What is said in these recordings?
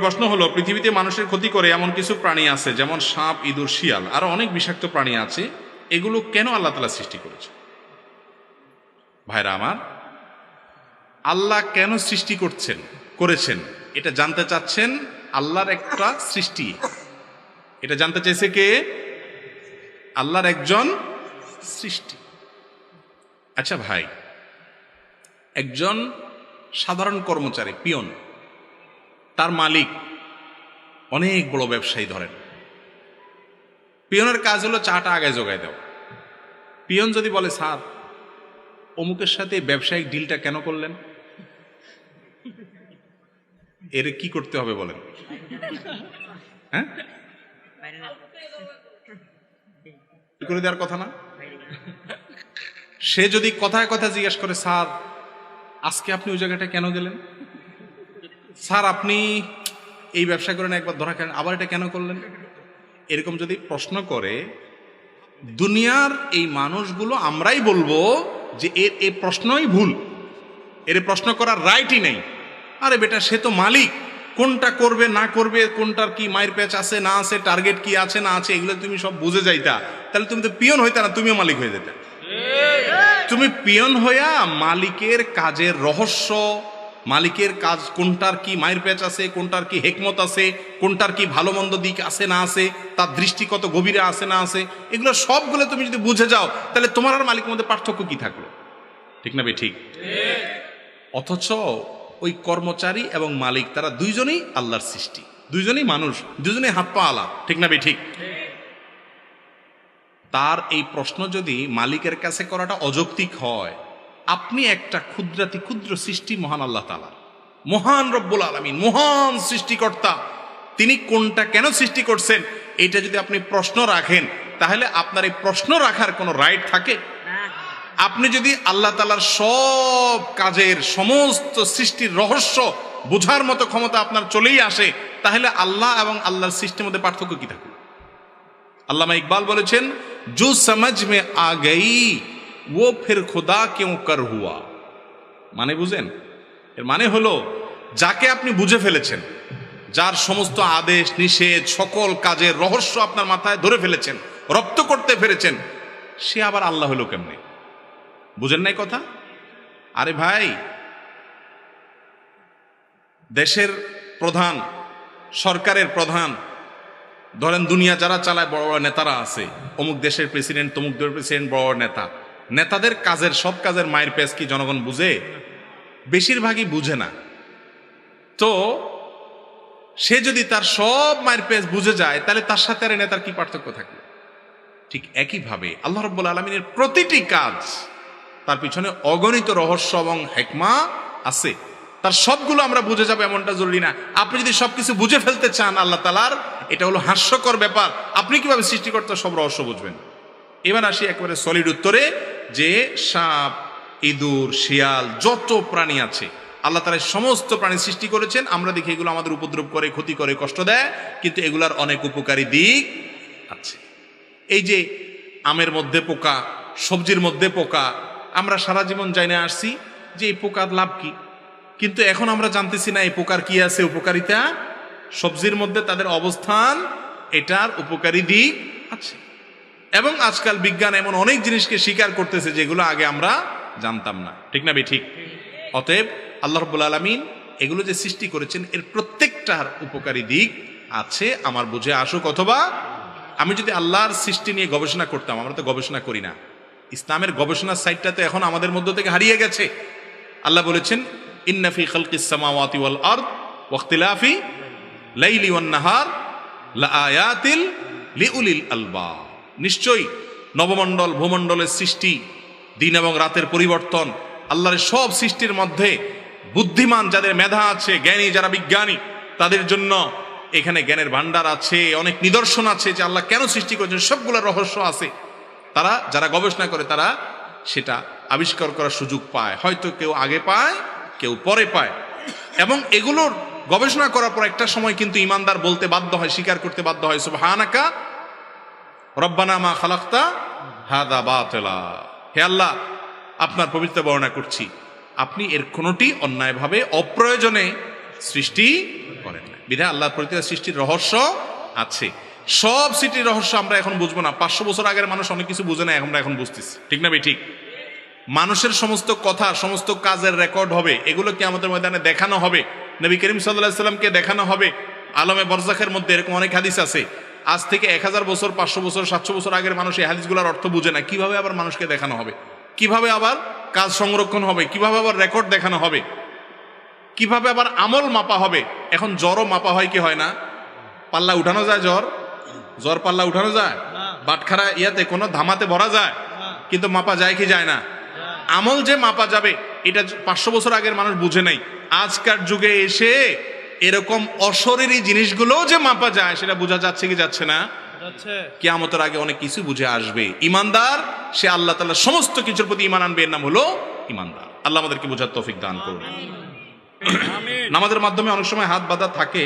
প্রশ্ন হলো, পৃথিবীতে মানুষের ক্ষতি করে এমন কিছু প্রাণী আছে যেমন সাপ, ইঁদুর, শিয়াল, আরো অনেক বিষাক্ত প্রাণী আছে, এগুলো কেন আল্লাহ তাআলা সৃষ্টি করেছে? ভাইরা আমার, আল্লাহ কেন সৃষ্টি করেছেন এটা জানতে চাচ্ছেন? আল্লাহর একটা সৃষ্টি, এটা জানতে চাইছে কে? আল্লাহর একজন সৃষ্টি। আচ্ছা ভাই, একজন সাধারণ কর্মচারী, পিয়ন, তার মালিক অনেক বড় ব্যবসায়ী ধরেন, পিয়নের কাজ হলো চাটা আগে জোগায় দেওয়া। পিয়ন যদি বলে, স্যার অমুকের সাথে ব্যবসায়িক ডিলটা কেন করলেন, এর কি করতে হবে বলেন? হ্যাঁ, করে দেওয়ার কথা না? সে যদি কথায় কথা জিজ্ঞাসা করে, স্যার আজকে আপনি ওই জায়গাটা কেন গেলেন, স্যার আপনি এই ব্যবসা করেন, একবার ধরা খেলেন, আবার এটা কেন করলেন, এরকম যদি প্রশ্ন করে, দুনিয়ার এই মানুষগুলো আমরাই বলবো যে এর এই প্রশ্নই ভুল, এর প্রশ্ন করার রাইটই নেই। আরে বেটা, সে তো মালিক, কোনটা করবে না করবে, কোনটার কি মায়ের প্যাচ আছে না আছে, টার্গেট কি আছে না আছে, এগুলো তুমি সব বুঝে যাইতা, তাহলে তুমি তো পিয়ন হইতা না, তুমিও মালিক হয়ে যেতে। তুমি পিয়ন হইয়া মালিকের কাজের রহস্য, মালিকের কাজ কোনটার কি মায়ের প্যাচ আছে, কোনটার কি হেকমত আছে, কোনটার কি ভালো মন্দ দিক আছে না আছে, তার দৃষ্টি কত গভীরে আছে না আছে, এগুলো সবগুলো তুমি যদি বুঝে যাও, তাহলে তোমার আর মালিকের মধ্যে পার্থক্য কি থাকলো? ঠিক না ভাই? ঠিক। অথচ ওই কর্মচারী এবং মালিক তারা দুইজনেই আল্লাহর সৃষ্টি, দুইজনেই মানুষ, দুইজনেই হাত পা আলা। ঠিক না ভাই? ঠিক। তার এই প্রশ্ন যদি মালিকের কাছে করাটা অযৌক্তিক হয়, আপনি একটা ক্ষুদ্রাতি ক্ষুদ্র সৃষ্টি, মহান আল্লাহ তাআলা, মহান রব্বুল আলামিন, মহান সৃষ্টিকর্তা, তিনি কোনটা কেন সৃষ্টি করছেন এটা যদি আপনি প্রশ্ন রাখেন, তাহলে আপনার এই প্রশ্ন রাখার কোনো রাইট থাকে? আপনি যদি আল্লাহ তাআলার সব কাজের সমস্ত সৃষ্টির রহস্য বোঝার মতো ক্ষমতা আপনার চলেই আসে, তাহলে আল্লাহ এবং আল্লাহর সৃষ্টির মধ্যে পার্থক্য কি থাকে? আল্লামা ইকবাল বলেছেন, জো সমঝ মে আ গই ও ফির খুদা কেউ কর হুয়া। মানে বুঝেন? এর মানে হলো, যাকে আপনি বুঝে ফেলেছেন, যার সমস্ত আদেশ নিষেধ সকল কাজের রহস্য আপনার মাথায় ধরে ফেলেছেন, রপ্ত করতে পেরেছেন, সে আবার আল্লাহ হলো কেমনে? বুঝেন নাই কথা? আরে ভাই, দেশের প্রধান, সরকারের প্রধান, ধরেন দুনিয়া যারা চালায়, বড় বড় নেতারা আছে, অমুক দেশের প্রেসিডেন্ট, তমুক দেশের প্রেসিডেন্ট, বড় বড় নেতা, নেতাদের কাজের সব কাজের মায়ের পেজ কি জনগণ বুঝে? বেশিরভাগই বুঝে না। তো সে যদি তার সব মায়ের পেজ বুঝে যায়, তাহলে তার সাথে আর নেতার কি পার্থক্য থাকে? ঠিক একইভাবে আল্লাহ রাব্বুল আলামিনের প্রতিটি কাজ, তার পিছনে অগণিত রহস্য এবং হিকমা আছে, তার সবগুলো আমরা বুঝে যাবো এমনটা জরুরি না। আপনি যদি সবকিছু বুঝে ফেলতে চান আল্লাহ তাআলার, এটা হলো হাস্যকর ব্যাপার। আপনি কিভাবে সৃষ্টিকর্তার সব রহস্য বুঝবেন? এবার আসি একেবারে সলিড উত্তরে, যে সাপ, ইঁদুর, শিয়াল, যত প্রাণী আছে, আল্লাহ তাআলা সমস্ত প্রাণী সৃষ্টি করেছেন। আমরা দেখি এগুলো আমাদের উপদ্রব করে, ক্ষতি করে, কষ্ট দেয়, কিন্তু এগুলার অনেক উপকারী দিক আছে। এই যে আমের মধ্যে পোকা, সবজির মধ্যে পোকা, আমরা সারা জীবন জানে আসছি যে এই পোকার লাভ কি, কিন্তু এখন আমরা জানতেছি না এই পোকার কি আছে, উপকারিতা, সবজির মধ্যে তাদের অবস্থান, এটার উপকারী দিক আছে। এবং আজকাল বিজ্ঞান এমন অনেক জিনিসকে স্বীকার করতেছে যেগুলো আগে আমরা জানতাম না। ঠিক না ভাই? ঠিক। অতএব আল্লাহ রাব্বুল আলামিন এগুলো যে সৃষ্টি করেছেন, এর প্রত্যেকটার উপকারী দিক আছে, আমার বুঝে আসুক অথবা আমি যদি আল্লাহর সৃষ্টি নিয়ে গবেষণা করতাম, আমরা তো গবেষণা করি না, ইসলামের গবেষণার সাইটটা তো এখন আমাদের মধ্য থেকে হারিয়ে গেছে। আল্লাহ বলেছেন, ইন্না ফি খালকিস সামাওয়াতি ওয়াল আরদ ওয়া ইখতিলাফি লাইলি ওয়ান নাহার লাআয়াতিল লিউলিল আলবাব। নিশ্চয়ই নবমণ্ডল, ভূমণ্ডলের সৃষ্টি, দিন এবং রাতের পরিবর্তন, আল্লাহর সব সৃষ্টির মধ্যে বুদ্ধিমান যাদের মেধা আছে, জ্ঞানী যারা বিজ্ঞানী, তাদের জন্য এখানে জ্ঞানের ভান্ডার আছে, অনেক নিদর্শন আছে যে আল্লাহ কেন সৃষ্টি করেছেন, সবগুলো রহস্য আছে। তারা যারা গবেষণা করে, তারা সেটা আবিষ্কার করার সুযোগ পায়, হয়তো কেউ আগে পায়, কেউ পরে পায়। এবং এগুলোর গবেষণা করার পর একটা সময় কিন্তু ইমানদার বলতে বাধ্য হয়, স্বীকার করতে বাধ্য হয়, সুবহানাকা রব্বানা মা খালাকতা হাদা বাতিলা। হে আল্লাহ, আপনার পবিত্র বর্ণনা করছি, আপনি এর কোনোটি অন্যায়ভাবে, অপ্রয়োজনে সৃষ্টি করেন না। বিধায় আল্লাহর প্রতি সৃষ্টির রহস্য আছে। সব সৃষ্টির রহস্য আমরা এখন বুঝবো না। 500 বছর আগের মানুষ অনেক কিছু বুঝে না, আমরা এখন বুঝতেছি। ঠিক না ভাই? ঠিক। মানুষের সমস্ত কথা, সমস্ত কাজের রেকর্ড হবে, এগুলো কিয়ামতের ময়দানে দেখানো হবে। নবী করিম সাল্লাল্লাহু আলাইহি সাল্লামকে দেখানো হবে। আলমে বরজাখের মধ্যে এরকম অনেক হাদিস আছে। আজ থেকে 1000 বছর, 500 বছর, 700 বছর আগের মানুষ এই হাদিসগুলোর অর্থ বুঝে না। কিভাবে আবার মানুষকে দেখানো হবে? কিভাবে আবার কাজ সংরক্ষণ হবে? কিভাবে আবার রেকর্ড দেখানো হবে? কিভাবে আবার আমল মাপা হবে? এখন জ্বরও মাপা হয় কি হয় না? পাল্লা উঠানো যায়? জ্বর পাল্লা উঠানো যায়? বাটখারা ইয়াতে কোনো ধামাতে ভরা যায়, কিন্তু মাপা যায় কি যায় না? আমল যে মাপা যাবে, এটা 500 বছর আগের মানুষ বুঝে নাই। আজকার যুগে এসে এরকম অশরীরী জিনিসগুলো যে মাপা যায়, সেটা বোঝা যাচ্ছে কি যাচ্ছে না? কিয়ামতের আগে অনেক কিছু বুঝে আসবে। ইমানদার সে আল্লাহ তাআলার সমস্ত কিছুর প্রতি ঈমান আনবে, এর নাম হলো ইমানদার। আল্লাহ আমাদেরকে বোঝার তৌফিক দান করুন। নামাজের মাধ্যমে অনেক সময় হাত বাঁধা থাকে,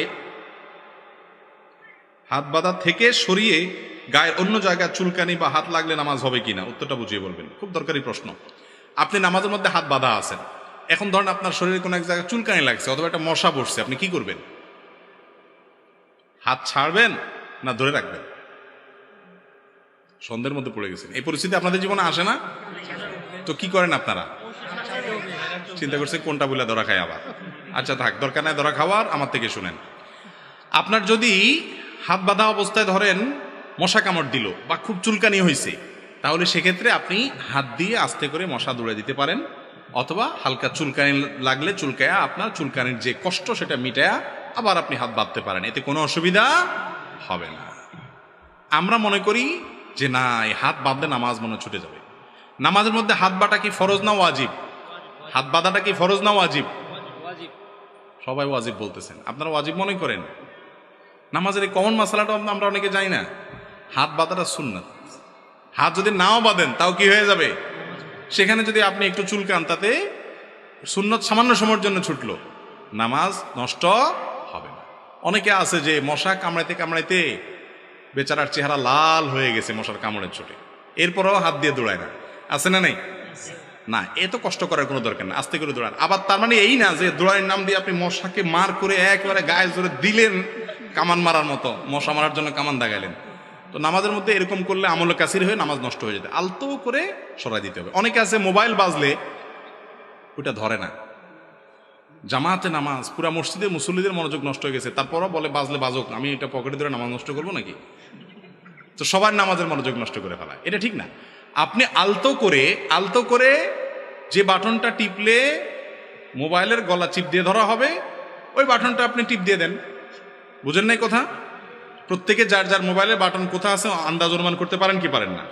হাত বাঁধা থেকে সরিয়ে গায়ের অন্য জায়গায় চুলকানি বা হাত লাগলে নামাজ হবে কিনা, উত্তরটা বুঝিয়ে বলবেন। খুব দরকারি প্রশ্ন। আপনি নামাজের মধ্যে হাত বাঁধা আছেন, এখন ধরেন আপনার শরীরে কোনো এক জায়গায় চুলকানি লাগছে অথবা একটা মশা বসছে, আপনি কি করবেন? হাত ছাড়বেন না ধরে রাখবেন? সন্ধ্যের মধ্যে পড়ে গেছেন, এই পরিস্থিতি আপনাদের জীবনে আসে না? তো কি করেন আপনারা? চিন্তা করছে কোনটা বলে ধরা খায় আবার। আচ্ছা থাক, দরকার নাই ধরা খাওয়ার, আমার থেকে শুনেন। আপনার যদি হাত বাঁধা অবস্থায় ধরেন মশা কামড় দিল বা খুব চুলকানি হয়েছে, তাহলে সেক্ষেত্রে আপনি হাত দিয়ে আস্তে করে মশা দৌড়ে দিতে পারেন, অথবা হালকা চুলকানি লাগলে চুলকায়া আপনার চুলকানির যে কষ্ট সেটা মিটায়া আবার আপনি হাত বাঁধতে পারেন, এতে কোনো অসুবিধা হবে না। আমরা মনে করি যে না, এই হাত বাঁধলে নামাজ মনে ছুটে যাবে। নামাজের মধ্যে হাত বাঁধা কি ফরজ না ওয়াজিব? হাত বাঁধাটা কি ফরজ না ওয়াজিব? সবাই ওয়াজিব বলতেছেন, আপনারা ওয়াজিব মনে করেন। নামাজের এই কমন মাসালাটা আমরা অনেকে জানি না। হাত বাঁধাটা সুন্নাত। হাত যদি নাও বাঁধেন তাও কি হয়ে যাবে? সেখানে যদি আপনি একটু চুলকান, তাতে সুন্নত সামান্য সময়ের জন্য ছুটলো, নামাজ নষ্ট হবে না। অনেকে আছে যে মশা কামড়াইতে কামড়াইতে বেচারার চেহারা লাল হয়ে গেছে মশার কামড়ের চোটে, এরপরেও হাত দিয়ে দৌড়ায় না, আছে না নেই? না, এত কষ্ট করার কোনো দরকার না, আস্তে করে দৌড়ান। আবার তার মানে এই না যে দৌড়ানোর নাম দিয়ে আপনি মশাকে মার করে একেবারে গায়ে জোরে দিলেন, কামান মারার মতো মশা মারার জন্য কামান দাগাইলেন। তো নামাজের মধ্যে এরকম করলে আমল কাসির হয়ে নামাজ নষ্ট হয়ে যেতে, আলতো করে সরাই দিতে হবে। অনেকে আছে মোবাইল বাজলে ওটা ধরে না, জামাতে নামাজ, পুরা মসজিদে মুসল্লিদের মনোযোগ নষ্ট হয়ে গেছে, তারপরও বলে বাজলে বাজক, আমি এটা পকেটে ধরে নামাজ নষ্ট করবো নাকি? তো সবার নামাজের মনোযোগ নষ্ট করে ফেলা, এটা ঠিক না। আপনি আলতো করে যে বাটনটা টিপলে মোবাইলের গলা চিপ দিয়ে ধরা হবে, ওই বাটনটা আপনি টিপ দিয়ে দেন। বুঝেন নাই কথা? প্রত্যেকে যার যার মোবাইলের বাটন কোথা আছে আন্দাজ অনুমান করতে পারেন কি পারেন না?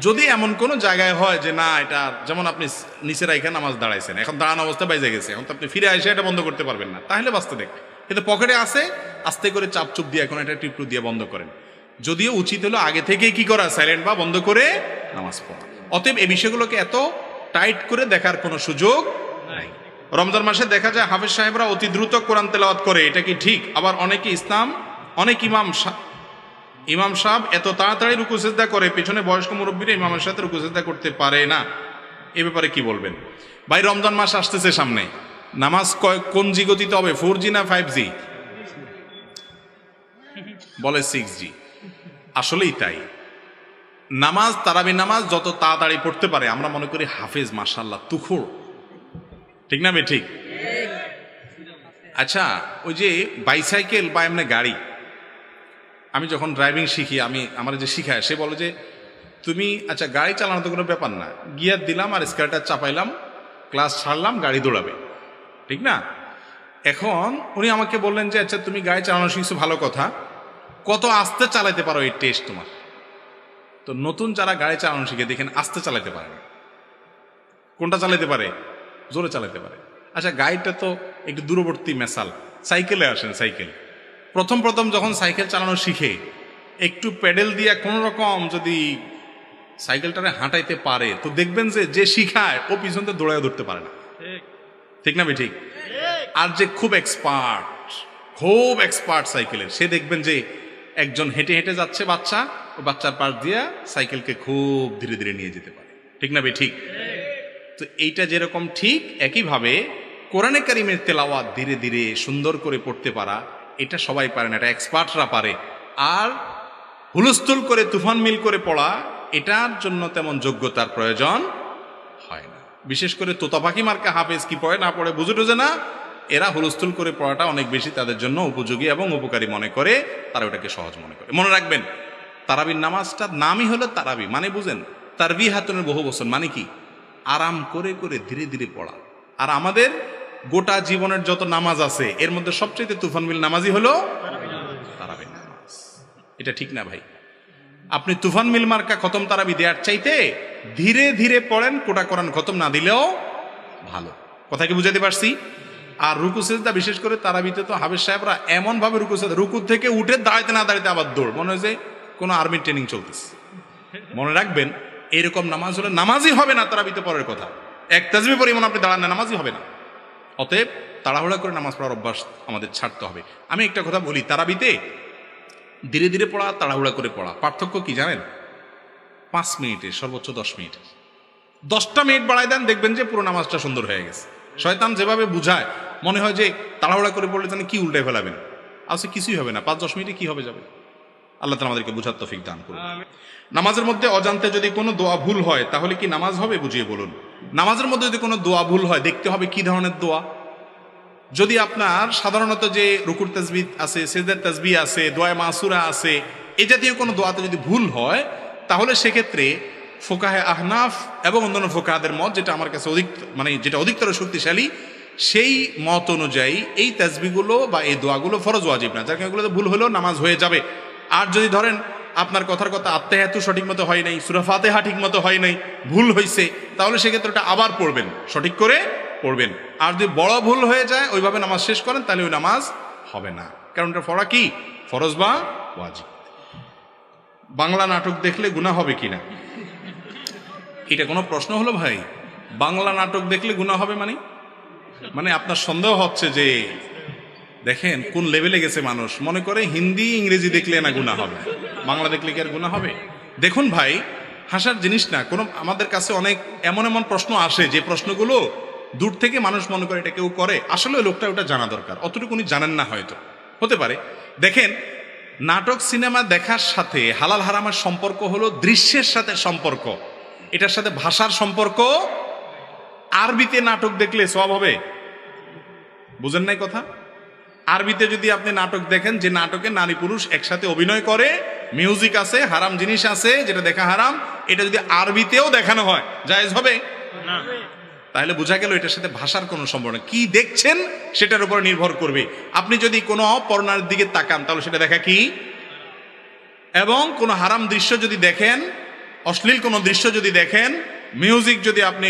যদি এমন কোনো জায়গায় হয় যে না, এটা যেমন আপনি নিচের এখানে নামাজ দাঁড়াইছেন, এখন দাঁড়ানো অবস্থা বাইজে গেছে, এখন তো আপনি ফিরে এসে এটা বন্ধ করতে পারবেন না, তাহলে বাঁচতে দেখ। কিন্তু পকেটে আছে, আস্তে করে চাপ চুপ দিয়ে এখন এটা টিপটু দিয়ে বন্ধ করেন। যদিও উচিত হলো আগে থেকেই কি করা, সাইলেন্ট বা বন্ধ করে নামাজ পড়া। অতএব এই বিষয়গুলোকে এত টাইট করে দেখার কোনো সুযোগ নাই। রমজান মাসে দেখা যায় হাফেজ সাহেবরা অতি দ্রুত কোরআন তেলাওয়াত করে, এটা কি ঠিক? আবার অনেক ইমাম সাহেব এত তাড়াতাড়ি রুকু সিজদা করে, পেছনে বয়স্ক মুরব্বীরা ইমামের সাথে রুকু সিজদা করতে পারে না, এ ব্যাপারে কি বলবেন? ভাই রমজান মাস আসতেছে সামনে, নামাজ কোন জি গতিতে হবে, 4G না 5G? বলে 6G। আসলেই তাই। নামাজ, তারাবি নামাজ যত তাড়াতাড়ি পড়তে পারে আমরা মনে করি হাফেজ মাশাআল্লাহ তুখুর, ঠিক না? ঠিক। আচ্ছা, ওই যে বাইসাইকেল বা এমনি গাড়ি, আমি যখন ড্রাইভিং শিখি, আমার যে শিখায় সে বলে যে তুমি আচ্ছা গাড়ি চালানো তো কোনো ব্যাপার না, গিয়ার দিলাম আর স্কেলটা চাপাইলাম, ক্লাস ছাড়লাম, গাড়ি দৌড়াবে, ঠিক না? এখন উনি আমাকে বললেন যে আচ্ছা তুমি গাড়ি চালানো শিখছো, ভালো কথা, কত আস্তে চালাতে পারো এই টেস্ট তোমার। তো নতুন যারা গাড়ি চালানো শিখে দেখেন আস্তে চালাতে পারে না, কোনটা চালাতে পারে? জোরে চালাতে পারে। আচ্ছা গাড়িটা তো একটু দূরবর্তী মেসাল, সাইকেলে আসেন, সাইকেল প্রথম যখন সাইকেল চালানো শিখে একটু প্যাডেল দিয়ে কোনো রকম যদি সাইকেলটারে হাঁটাইতে পারে, তো দেখবেন যে শিখায় ও পিছন থেকে দৌড়ায় ধরতে পারে না, ঠিক না? ঠিক। আর যে খুব এক্সপার্ট সাইকেলের, সে দেখবেন যে একজন হেঁটে হেঁটে যাচ্ছে বাচ্চা, ও বাচ্চার পাশ দিয়ে সাইকেলকে খুব ধীরে ধীরে নিয়ে যেতে পারে, ঠিক না? ঠিক। তো এইটা যেরকম ঠিক, একইভাবে কোরআনে কারিমের তেলাওয়াত ধীরে ধীরে সুন্দর করে পড়তে পারা, এটা সবাই পারে না, এটা এক্সপার্টরা পারে। আর হুলস্থুল করে তুফান মিল করে পড়া, এটার জন্য তেমন যোগ্যতার প্রয়োজন হয় না। বিশেষ করে তোতা পাখি মার্কা হাফেজ কি পড়ে না পড়ে বুঝে টুঝে না, এরা হুলস্থুল করে পড়াটা অনেক বেশি তাদের জন্য উপযোগী এবং উপকারী মনে করে, তারা ওটাকে সহজ মনে করে। মনে রাখবেন, তারাবির নামাজটার নামই হলো তারাবি, মানে বুঝেন তারবি হাতুনের বহু বছর, মানে কি আরাম করে করে ধীরে ধীরে পড়া। আর আমাদের গোটা জীবনের যত নামাজ আছে এর মধ্যে সবচেয়ে তুফান মিল নামাজই হলো তারাবির নামাজ। এটা ঠিক না ভাই? আপনি তুফান মিল মার্কা খতম তারাবি দেওয়ার চাইতে ধীরে ধীরে পড়েন, কোটা কোরআন খতম না দিলেও ভালো। কথা কি বুঝাতে পারছি? আর রুকু সেজদা বিশেষ করে তারাবিতে তো হাফেজ সাহেবরা এমন ভাবে রুকু সেজদা, রুকু থেকে উঠে দাঁড়াইতে না দাঁড়াইতে আবার দৌড়, মনে হয় যে কোনো আর্মির ট্রেনিং চলতেছে। মনে রাখবেন, এরকম নামাজ হলে নামাজই হবে না তারাবিতে পড়ার কথা। এক তাজবি পরিমাণ আপনি দাঁড়ান না, নামাজই হবে না। অতএব তাড়াহুড়া করে নামাজ পড়ার অভ্যাস আমাদের ছাড়তে হবে। আমি একটা কথা বলি, তারাবিতে ধীরে ধীরে পড়া, তাড়াহুড়া করে পড়া পার্থক্য কি জানেন? 5 মিনিটের, সর্বোচ্চ 10 মিনিট। 10টা মিনিট বাড়ায় দেন, দেখবেন যে পুরো নামাজটা সুন্দর হয়ে গেছে। শয়তান যেভাবে বুঝায়, মনে হয় যে তাড়াহুড়া করে পড়লে জানি কি উল্টে ফেলাবেন, আসলে কিছুই হবে না। 5-10 মিনিটে কি হবে যাবে। আল্লাহ তাআলা আমাদেরকে বুঝার তৌফিক দান করুন। নামাজের মধ্যে অজান্তে যদি কোনো দোয়া ভুল হয় তাহলে কি নামাজ হবে, বুঝিয়ে বলুন। নামাজের মধ্যে যদি কোনো দোয়া ভুল হয়, দেখতে হবে কি ধরনের দোয়া। যদি আপনার সাধারণত যে রুকুর তাসবিহ আছে, সিজদার তাসবিহ আছে, দোয়া মাসুরা আছে, এই জাতীয় কোনো দোয়াতে যদি ভুল হয়, তাহলে সেক্ষেত্রে ফোকাহে আহনাফ এবং অন্যান্য ফোকাহাদের মত, যেটা আমার কাছে যেটা অধিকতর শক্তিশালী, সেই মত অনুযায়ী এই তাসবিহগুলো বা এই দোয়াগুলো ফরজ ওয়াজিব না। যার কারণে এগুলোতে ভুল হলেও নামাজ হয়ে যাবে। আর যদি ধরেন আপনার কথার কথা আত্তাহিয়াতু সঠিক মতো হয় নাই, সূরা ফাতিহা ঠিক মতো হয় নাই, ভুল হয়েছে, তাহলে সেক্ষেত্রে ওটা আবার পড়বেন, সঠিক করে পড়বেন। আর যদি বড় ভুল হয়ে যায়, ওইভাবে নামাজ শেষ করেন, তাহলে ওই নামাজ হবে না, কারণ এটা পড়া কি ফরজ বা ওয়াজিব। বাংলা নাটক দেখলে গুনাহ হবে কিনা, এটা কোনো প্রশ্ন হলো ভাই? বাংলা নাটক দেখলে গুনাহ হবে মানে আপনার সন্দেহ হচ্ছে যে, দেখেন কোন লেভেলে গেছে মানুষ, মনে করে হিন্দি ইংরেজি দেখলে না গুনাহ হবে, বাংলা দেখলে কি আর গুনাহ হবে? দেখুন ভাই, হাসার জিনিস না। আমাদের কাছে অনেক এমন এমন প্রশ্ন আসে, যে প্রশ্নগুলো দূর থেকে মানুষ মনে করে এটা কেউ করে, আসলে ওই লোকটা ওটা জানা দরকার, অতটুকু উনি জানেন না, হয়তো হতে পারে। দেখেন, নাটক সিনেমা দেখার সাথে হালাল হারামের সম্পর্ক হলো দৃশ্যের সাথে সম্পর্ক, এটার সাথে ভাষার সম্পর্ক। আরবিতে নাটক দেখলে সওয়াব হবে, বুঝেন নাই কথা? আরবিতে যদি আপনি নাটক দেখেন, যে নাটকে নারী পুরুষ একসাথে অভিনয় করে, মিউজিক আছে, হারাম জিনিস আছে যেটা দেখা হারাম, এটা যদি আরবিতেও দেখানো হয়, জায়েজ হবে না? তাহলে বোঝা গেল এটার সাথে ভাষার কোনো সম্পর্ক নেই। কি দেখছেন সেটার উপর নির্ভর করবে। আপনি যদি কোনো পর্নোর দিকে তাকান, তাহলে সেটা দেখা কি, এবং কোনো হারাম দৃশ্য যদি দেখেন, অশ্লীল কোনো দৃশ্য যদি দেখেন, মিউজিক যদি আপনি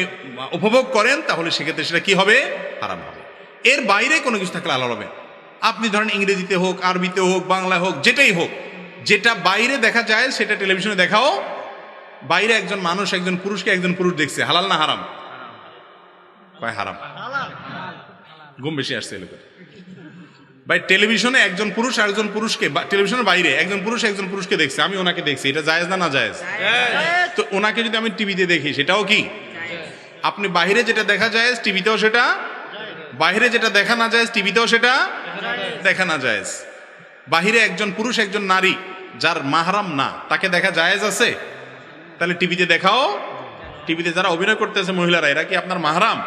উপভোগ করেন, তাহলে সেক্ষেত্রে সেটা কি হবে, হারাম হবে। এর বাইরে কোনো কিছু থাকলে আলাদা হবে। আপনি ধরেন ইংরেজিতে হোক, আরবিতে হোক, বাংলা হোক, যেটাই হোক, যেটা বাইরে দেখা যায় সেটা টেলিভিশনে দেখাও। বাইরে একজন মানুষ একজন পুরুষকে একজন পুরুষ দেখছে, হালাল না হারাম? কয় হারাম। ঘুম বেশি আসছে এলাকা ভাই। টেলিভিশনে একজন পুরুষ আর একজন পুরুষকে, টেলিভিশনের বাইরে একজন পুরুষ একজন পুরুষকে দেখছে, আমি ওনাকে দেখছি, এটা জায়েজ না না জায়েজ? তো ওনাকে যদি আমি টিভিতে দেখি, সেটাও কি? আপনি বাইরে যেটা দেখা যায় টিভিতেও সেটা, বাইরে যেটা দেখা না যায় টিভিতেও সেটা দেখা না যায়। বাহিরে একজন পুরুষ একজন নারী যার মাহরাম না, তাকে দেখা জায়েজ আছে? তাহলে টিভিতে দেখাও। টিভিতে যারা অভিনয় করতেছে মহিলারা, এরা কি আপনার মাহরাম?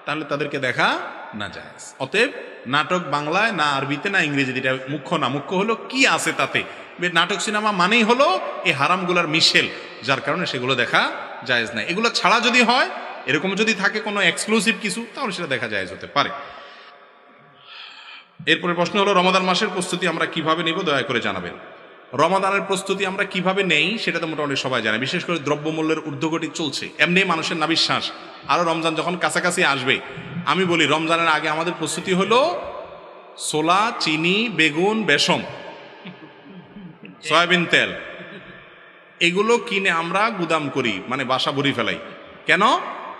তাহলে তাদেরকে দেখা না জায়েজ। অতএব নাটক বাংলায় না আরবিতে না ইংরেজিতে, এটা মুখ্য না। মুখ্য হলো কি আছে তাতে। নাটক সিনেমা মানেই হলো এই হারামগুলার মিশেল, যার কারণে সেগুলো দেখা জায়েজ নাই। এগুলো ছাড়া যদি হয়, এরকম যদি থাকে কোনো এক্সক্লুসিভ কিছু, তাহলে সেটা দেখা জায়েজ হতে পারে। এরপরে প্রশ্ন হলো, রমাদান মাসের প্রস্তুতি আমরা কিভাবে নিব, দয়া করে জানাবেন। রমাদানের প্রস্তুতি আমরা কিভাবে নেই সেটা তো মোটামুটি সবাই জানে। বিশেষ করে দ্রব্যমূল্যের ঊর্ধ্বগতি চলছে, এমনি মানুষের নাবিশ্বাস, আরো রমজান যখন কাছাকাছি আসবে। আমি বলি, রমজানের আগে আমাদের প্রস্তুতি হলো ছোলা, চিনি, বেগুন, বেসম, সয়াবিন তেল, এগুলো কিনে আমরা গুদাম করি, মানে বাসা ভরি ফেলাই। কেন?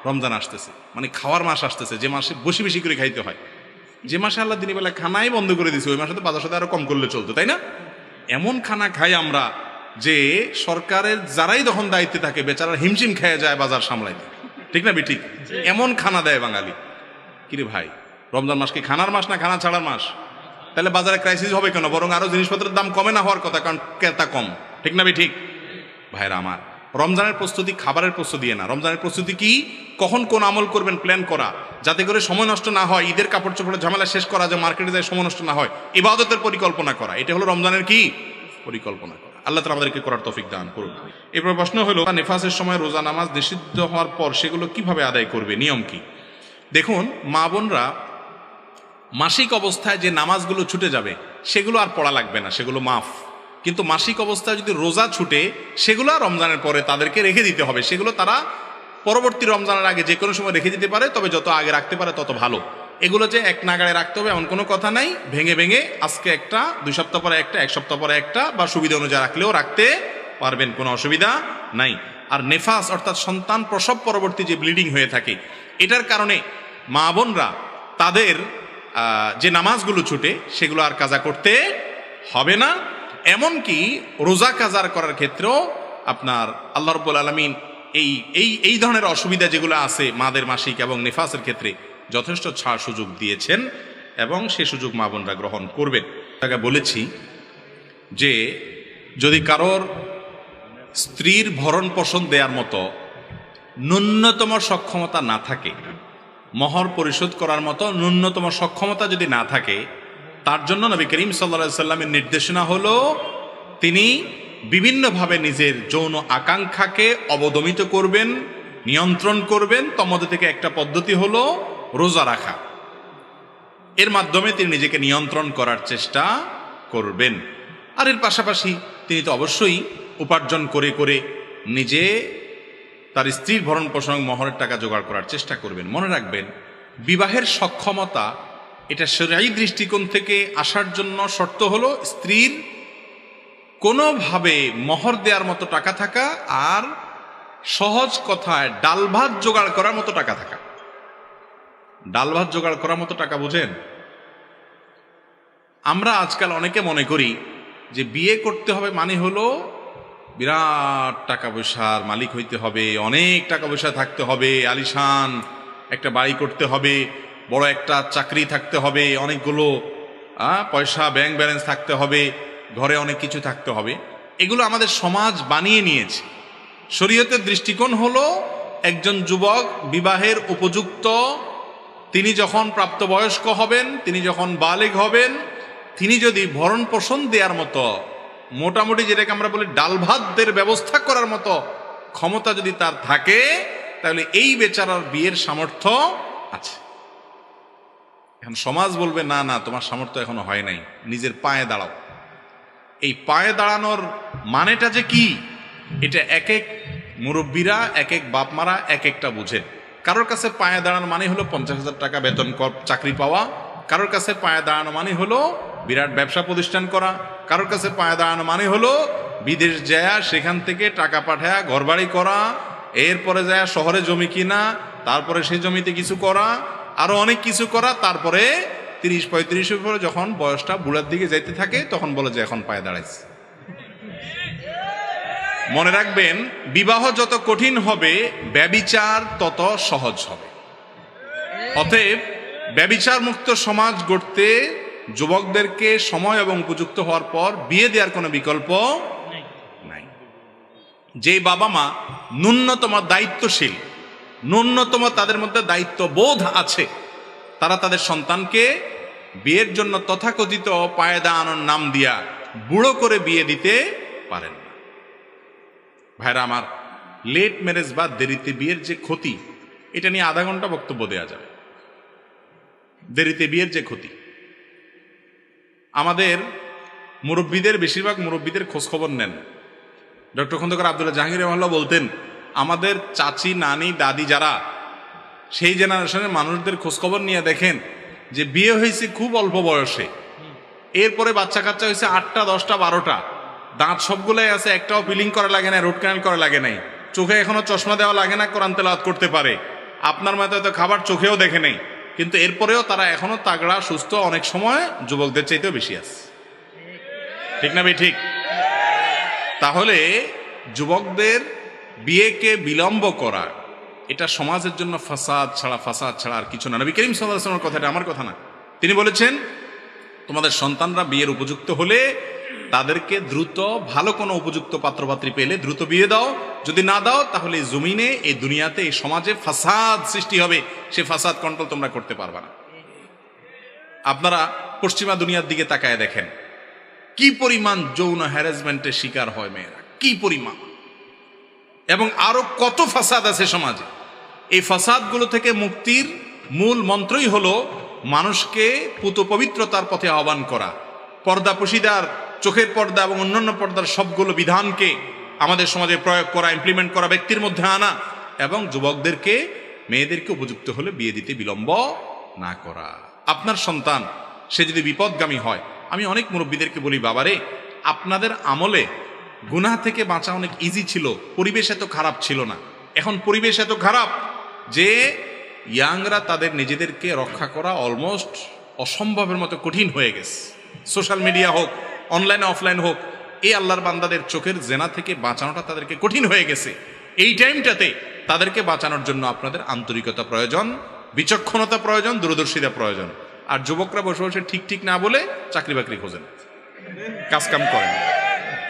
রমজান আসতেছে, মানে খাওয়ার মাস আসতেছে, যে মাসে বেশি বেশি করে খাইতে হয়। যে মাসে আল্লাহ দিনের বেলা খানাই বন্ধ করে দিছে, ওই মাসে তো বাজার সাথে আরো কম করলে চলতো, তাই না? এমন খানা খাই আমরা যে সরকারের যারাই তখন দায়িত্বে থাকে, বেচারা হিমশিম খেয়ে যায় বাজার সামলাইতে, ঠিক না? ঠিক এমন খানা দেয় বাঙালি। কিরে ভাই, রমজান মাস কি খানার মাস না খানা ছাড়ার মাস? তাহলে বাজারে ক্রাইসিস হবে কেন? বরং আরো জিনিসপত্রের দাম কমে না হওয়ার কথা, কারণ ক্রেতা কম। ঠিক না ভাই? ঠিক। ভাইরা আমার, রমজানের প্রস্তুতি খাবারের প্রস্তুতি না। রমজানের প্রস্তুতি কি? কখন কোন আমল করবেন প্ল্যান করা, যাতে করে সময় নষ্ট না হয়। ঈদের কাপড় চোপড়ের ঝামেলা শেষ করা, যে মার্কেটে যায় সময় নষ্ট না হয়। ইবাদতের পরিকল্পনা করা, এটা হলো রমজানের কি পরিকল্পনা করা। আল্লাহ তাআলা আমাদেরকে করার তৌফিক দান করুন। এরপর প্রশ্ন হলো, নিফাসের সময় রোজা নামাজ নিষিদ্ধ হওয়ার পর সেগুলো কিভাবে আদায় করবে, নিয়ম কি? দেখুন, মা বোনরা মাসিক অবস্থায় যে নামাজগুলো ছুটে যাবে সেগুলো আর পড়া লাগবে না, সেগুলো মাফ। কিন্তু মাসিক অবস্থায় যদি রোজা ছুটে, সেগুলো রমজানের পরে তাদেরকে রেখে দিতে হবে। সেগুলো তারা পরবর্তী রমজানের আগে যে কোনো সময় রেখে দিতে পারে, তবে যত আগে রাখতে পারে তত ভালো। এগুলো যে এক নাগাড়ে রাখতে হবে এমন কোনো কথা নাই। ভেঙে ভেঙে আজকে একটা, 2 সপ্তাহ পরে একটা, 1 সপ্তাহ পরে একটা, বা সুবিধা অনুযায়ী রাখলেও রাখতে পারবেন, কোনো অসুবিধা নাই। আর নেফাস অর্থাৎ সন্তান প্রসব পরবর্তী যে ব্লিডিং হয়ে থাকে, এটার কারণে মা বোনরা তাদের যে নামাজগুলো ছুটে সেগুলো আর কাজা করতে হবে না। এমনকি রোজা কাজার করার ক্ষেত্রেও আপনার আল্লাহ রাব্বুল আলামিন এই ধরনের অসুবিধা যেগুলো আছে মাদের মাসিক এবং নেফাসের ক্ষেত্রে যথেষ্ট ছাড় সুযোগ দিয়েছেন, এবং সে সুযোগ মা বোনরা গ্রহণ করবেন। তাকে বলেছি যে যদি কারোর স্ত্রীর ভরণ পোষণ দেওয়ার মতো ন্যূনতম সক্ষমতা না থাকে, মহর পরিশোধ করার মতো ন্যূনতম সক্ষমতা যদি না থাকে, তার জন্য নবী করিম সাল্লাল্লাহু আলাইহি সাল্লামের নির্দেশনা হলো তিনি বিভিন্নভাবে নিজের যৌন আকাঙ্ক্ষাকে অবদমিত করবেন, নিয়ন্ত্রণ করবেন। তন্মধ্যে থেকে একটা পদ্ধতি হলো রোজা রাখা। এর মাধ্যমে তিনি নিজেকে নিয়ন্ত্রণ করার চেষ্টা করবেন। আর এর পাশাপাশি তিনি তো অবশ্যই উপার্জন করে করে নিজে তার স্ত্রীর ভরণ পোষণ মহরের টাকা জোগাড় করার চেষ্টা করবেন। মনে রাখবেন, বিবাহের সক্ষমতা এটা শরঈ দৃষ্টিকোণ থেকে আসার জন্য শর্ত হলো স্ত্রীর কোনোভাবে মহর দেওয়ার মতো টাকা থাকা, আর সহজ কথায় ডাল ভাত জোগাড় করার মতো টাকা থাকা। ডাল ভাত জোগাড় করার মতো টাকা বুঝেন? আমরা আজকাল অনেকে মনে করি যে বিয়ে করতে হবে মানে হলো বিরাট টাকা পয়সার মালিক হইতে হবে, অনেক টাকা পয়সা থাকতে হবে, আলিশান একটা বাড়ি করতে হবে, বড় একটা চাকরি থাকতে হবে, অনেকগুলো পয়সা ব্যাংক ব্যালেন্স থাকতে হবে, ঘরে অনেক কিছু থাকতে হবে। এগুলো আমাদের সমাজ বানিয়ে নিয়েছে। শরীয়তের দৃষ্টিকোণ হলো একজন যুবক বিবাহের উপযুক্ত, তিনি যখন প্রাপ্তবয়স্ক হবেন, তিনি যখন বালেগ হবেন, তিনি যদি ভরণ পোষণ দেওয়ার মতো মোটামুটি যেটাকে আমরা বলি ডাল ভাতদের ব্যবস্থা করার মতো ক্ষমতা যদি তার থাকে, তাহলে এই বেচারার বিয়ের সামর্থ্য আছে। এখন সমাজ বলবে না না, তোমার সামর্থ্য এখনো হয় নাই, নিজের পায়ে দাঁড়াও। এই পায়ে দাঁড়ানোর মানেটা যে কি, এটা এক এক মুরব্বীরা, এক এক বাপমারা এক একটা বুঝেন। কারোর কাছে পায়ে দাঁড়ানো মানে হলো 50,000 টাকা বেতন চাকরি পাওয়া, কারোর কাছে পায়ে দাঁড়ানো মানে হলো বিরাট ব্যবসা প্রতিষ্ঠান করা, কারোর কাছে পায়ে দাঁড়ানো মানে হলো বিদেশ যায় সেখান থেকে টাকা পাঠায় ঘরবাড়ি করা, এরপরে যায় শহরে জমি কিনা, তারপরে সেই জমিতে কিছু করা, আরো অনেক কিছু করা, তারপরে 30-35 পরে যখন বয়সটা বুড়ার দিকে যাইতে থাকে তখন বলে যে এখন পায়ে দাঁড়াইছে। মনে রাখবেন, বিবাহ যত কঠিন হবে ব্যভিচার তত সহজ হবে। অতএব ব্যভিচার মুক্ত সমাজ গড়তে যুবকদেরকে সময় এবং উপযুক্ত হওয়ার পর বিয়ে দেওয়ার কোনো বিকল্প নাই। যে বাবা মা ন্যূনতম দায়িত্বশীল, ন্যূনতম তাদের মধ্যে দায়িত্ববোধ আছে, তারা তাদের সন্তানকে বিয়ের জন্য তথাকথিত পায়ে দাঁড়ানোর নাম দিয়া বুড়ো করে বিয়ে দিতে পারেন না। ভাইরা আমার, লেট ম্যারেজ বা দেরিতে বিয়ের যে ক্ষতি, এটা নিয়ে আধা ঘন্টা বক্তব্য দেওয়া যাবে। দেরিতে বিয়ের যে ক্ষতি, আমাদের মুরব্বীদের, বেশিরভাগ মুরব্বীদের খোঁজখবর নেন। ডক্টর খন্দকার আব্দুল্লাহ জাহাঙ্গীর রহমাল্লাহ বলতেন, আমাদের চাচি, নানি, দাদি যারা সেই জেনারেশনের মানুষদের খোঁজখবর নিয়ে দেখেন যে বিয়ে হয়েছে খুব অল্প বয়সে, এরপরে বাচ্চা কাচ্চা হয়েছে 8টা, 10টা, 12টা, দাঁত সবগুলাই আছে, একটাও পিলিং করা লাগে না, রুট ক্যানাল করা লাগে নাই, চোখে এখনো চশমা দেওয়া লাগে না, কোরআন তেলাওয়াত করতে পারে, আপনার মতো হয়তো খাবার চোখেও দেখে নেই, কিন্তু এরপরেও তারা এখনো তাগড়া, সুস্থ, অনেক সময় যুবকদের চাইতেও বেশি আছে। ঠিক না ভাই? ঠিক। তাহলে যুবকদের বিয়েকে বিলম্ব করা, এটা সমাজের জন্য ফাসাদ ছাড়া আর কিছু না। নবী করিম সাল্লাল্লাহু আলাইহি ওয়াসাল্লামের কথাটা আমার কথা না। তিনি বলেছেন, তোমাদের সন্তানরা বিয়ের উপযুক্ত হলে তাদেরকে দ্রুত ভালো কোনো উপযুক্ত পাত্রপাত্রী পেলে দ্রুত বিয়ে দাও, যদি না দাও তাহলে জমিনে, এই দুনিয়াতে, এই সমাজে ফাসাদ সৃষ্টি হবে, সে ফাসাদ কন্ট্রোল তোমরা করতে পারবে না। আপনারা পশ্চিমা দুনিয়ার দিকে তাকায় দেখেন কি পরিমাণ যৌন হ্যারাসমেন্টের শিকার হয় মেয়েরা, কি পরিমাণ, এবং আরো কত ফাসাদ আছে সমাজে। এই ফাসাদগুলো থেকে মুক্তির মূল মন্ত্রই হলো মানুষকে পুত পবিত্রতার পথে আহ্বান করা, পর্দা পশিদার, চোখের পর্দা এবং অন্যান্য পর্দার সবগুলো বিধানকে আমাদের সমাজে প্রয়োগ করা, ইমপ্লিমেন্ট করা, ব্যক্তির মধ্যে আনা, এবং যুবকদেরকে, মেয়েদেরকে উপযুক্ত হলে বিয়ে দিতে বিলম্ব না করা। আপনার সন্তান সে যদি বিপদগামী হয়, আমি অনেক মুরব্বীদেরকে বলি, বাবারে, আপনাদের আমলে গুনাহ থেকে বাঁচা অনেক ইজি ছিল, পরিবেশ এত খারাপ ছিল না। এখন পরিবেশ এত খারাপ যে ইয়াংরা তাদের নিজেদেরকে রক্ষা করা অলমোস্ট অসম্ভবের মতো কঠিন হয়ে গেছে। সোশ্যাল মিডিয়া হোক, অনলাইনে অফলাইন হোক, এই আল্লাহর বান্দাদের চোখের জেনা থেকে বাঁচানোটা তাদেরকে কঠিন হয়ে গেছে। এই টাইমটাতে তাদেরকে বাঁচানোর জন্য আপনাদের আন্তরিকতা প্রয়োজন, বিচক্ষণতা প্রয়োজন, দূরদর্শিতা প্রয়োজন। আর যুবকরা বসে বসে ঠিক ঠিক না বলে চাকরি বাকরি খোঁজেন, কাজকাম করেন।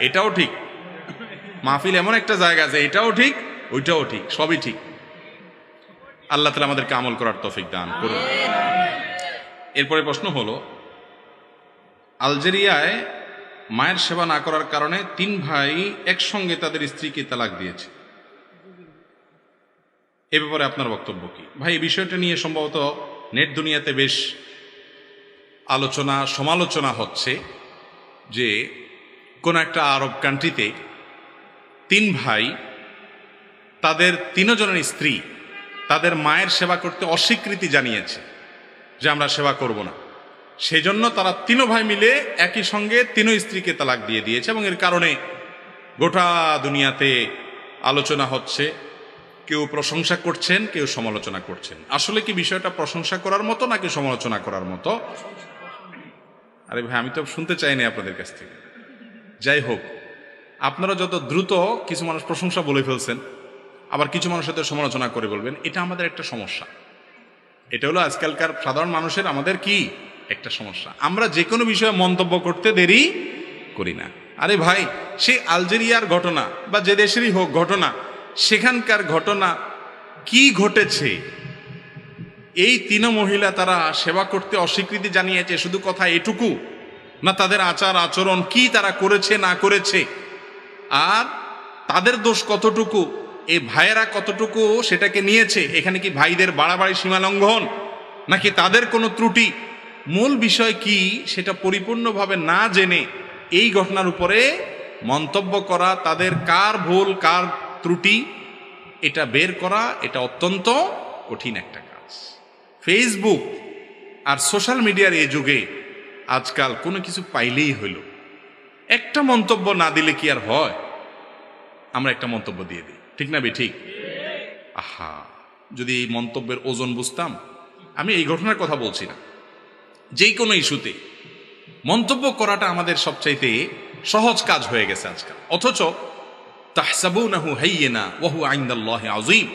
এটাও ঠিক, মাহফিল এমন একটা জায়গা যে এটাও ঠিক, ওইটাও ঠিক, সবই ঠিক। আল্লাহ তাআলা আমাদেরকে আমল করার তৌফিক দান করুন। এরপরে প্রশ্ন হলো, আলজেরিয়ায় মায়ের সেবা না করার কারণে 3 ভাই একসঙ্গে তাদের স্ত্রীকে তালাক দিয়েছে, এ ব্যাপারে আপনার বক্তব্য কি? ভাই, এই বিষয়টা নিয়ে সম্ভবত নেট দুনিয়াতে বেশ আলোচনা সমালোচনা হচ্ছে যে কোন একটা আরব কান্ট্রিতে 3 ভাই, তাদের 3 জনের স্ত্রী তাদের মায়ের সেবা করতে অস্বীকৃতি জানিয়েছে যে আমরা সেবা করব না। সেজন্য তারা 3 ভাই মিলে একই সঙ্গে 3 স্ত্রীকে তালাক দিয়ে দিয়েছে, এবং এর কারণে গোটা দুনিয়াতে আলোচনা হচ্ছে। কেউ প্রশংসা করছেন, কেউ সমালোচনা করছেন। আসলে কি বিষয়টা প্রশংসা করার মতো নাকি সমালোচনা করার মতো? আরে ভাই, আমি তো শুনতে চাইনি আপনাদের কাছ থেকে। যাই হোক, আপনারা যত দ্রুত কিছু মানুষ প্রশংসা বলে ফেলছেন, আবার কিছু মানুষের সাথে সমালোচনা করে বলবেন, এটা আমাদের একটা সমস্যা। এটা হলো আজকালকার সাধারণ মানুষের আমাদের কি একটা সমস্যা, আমরা যে কোনো বিষয়ে মন্তব্য করতে দেরি করি না। আরে ভাই, সে আলজেরিয়ার ঘটনা বা যে দেশেরই হোক ঘটনা, সেখানকার ঘটনা কি ঘটেছে, এই 3 মহিলা তারা সেবা করতে অস্বীকৃতি জানিয়েছে, শুধু কথা এটুকু না, তাদের আচার আচরণ কি তারা করেছে না করেছে, আর তাদের দোষ কতটুকু, এই ভাইয়েরা কতটুকু সেটাকে নিয়েছে, এখানে কি ভাইদের বাড়াবাড়ি সীমা লঙ্ঘন নাকি তাদের কোনো ত্রুটি, মূল বিষয় কি সেটা পরিপূর্ণভাবে না জেনে এই ঘটনার উপরে মন্তব্য করা, তাদের কার ভুল কার ত্রুটি এটা বের করা, এটা অত্যন্ত কঠিন একটা কাজ। ফেসবুক আর সোশ্যাল মিডিয়ার এই যুগে আজকাল কোনো কিছু পাইলেই হইল, একটা মন্তব্য না দিলে কি আর হয়? আমরা একটা মন্তব্য দিয়ে দিই, ঠিক না বে ঠিক? আহা, যদি এই মন্তব্যের ওজন বুঝতাম। আমি এই ঘটনার কথা বলছি না, যেই কোনো ইস্যুতে মন্তব্য করাটা আমাদের সবচাইতে সহজ কাজ হয়ে গেছে আজকাল। অথচ তাহসাবুনাহু হাইয়িনা ওয়া হুয়া ইনদাল্লাহি আযীম,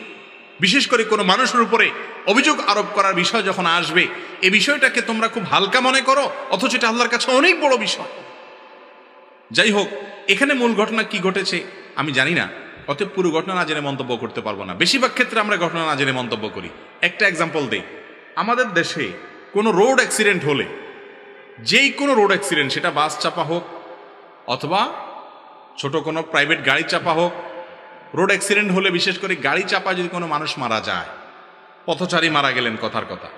বিশেষ করে কোনো মানুষের উপরে অভিযোগ আরোপ করার বিষয় যখন আসবে, এই বিষয়টাকে তোমরা খুব হালকা মনে করো, অথচ এটা আল্লাহর কাছে অনেক বড় বিষয়। যাই হোক, এখানে মূল ঘটনা কি ঘটেছে আমি জানি না, অতএব পুরো ঘটনা না জেনে মন্তব্য করতে পারবো না। বেশিরভাগ ক্ষেত্রে আমরা ঘটনা না জেনে মন্তব্য করি। একটা এক্সাম্পল দেই, আমাদের দেশে কোনো রোড অ্যাক্সিডেন্ট হলে, যেই কোনো রোড অ্যাক্সিডেন্ট, সেটা বাস চাপা হোক অথবা ছোট কোনো প্রাইভেট গাড়ি চাপা হোক, রোড অ্যাক্সিডেন্ট হলে, বিশেষ করে গাড়ি চাপা যদি কোনো মানুষ মারা যায়, পথচারী মারা গেলেন, কথার কথা,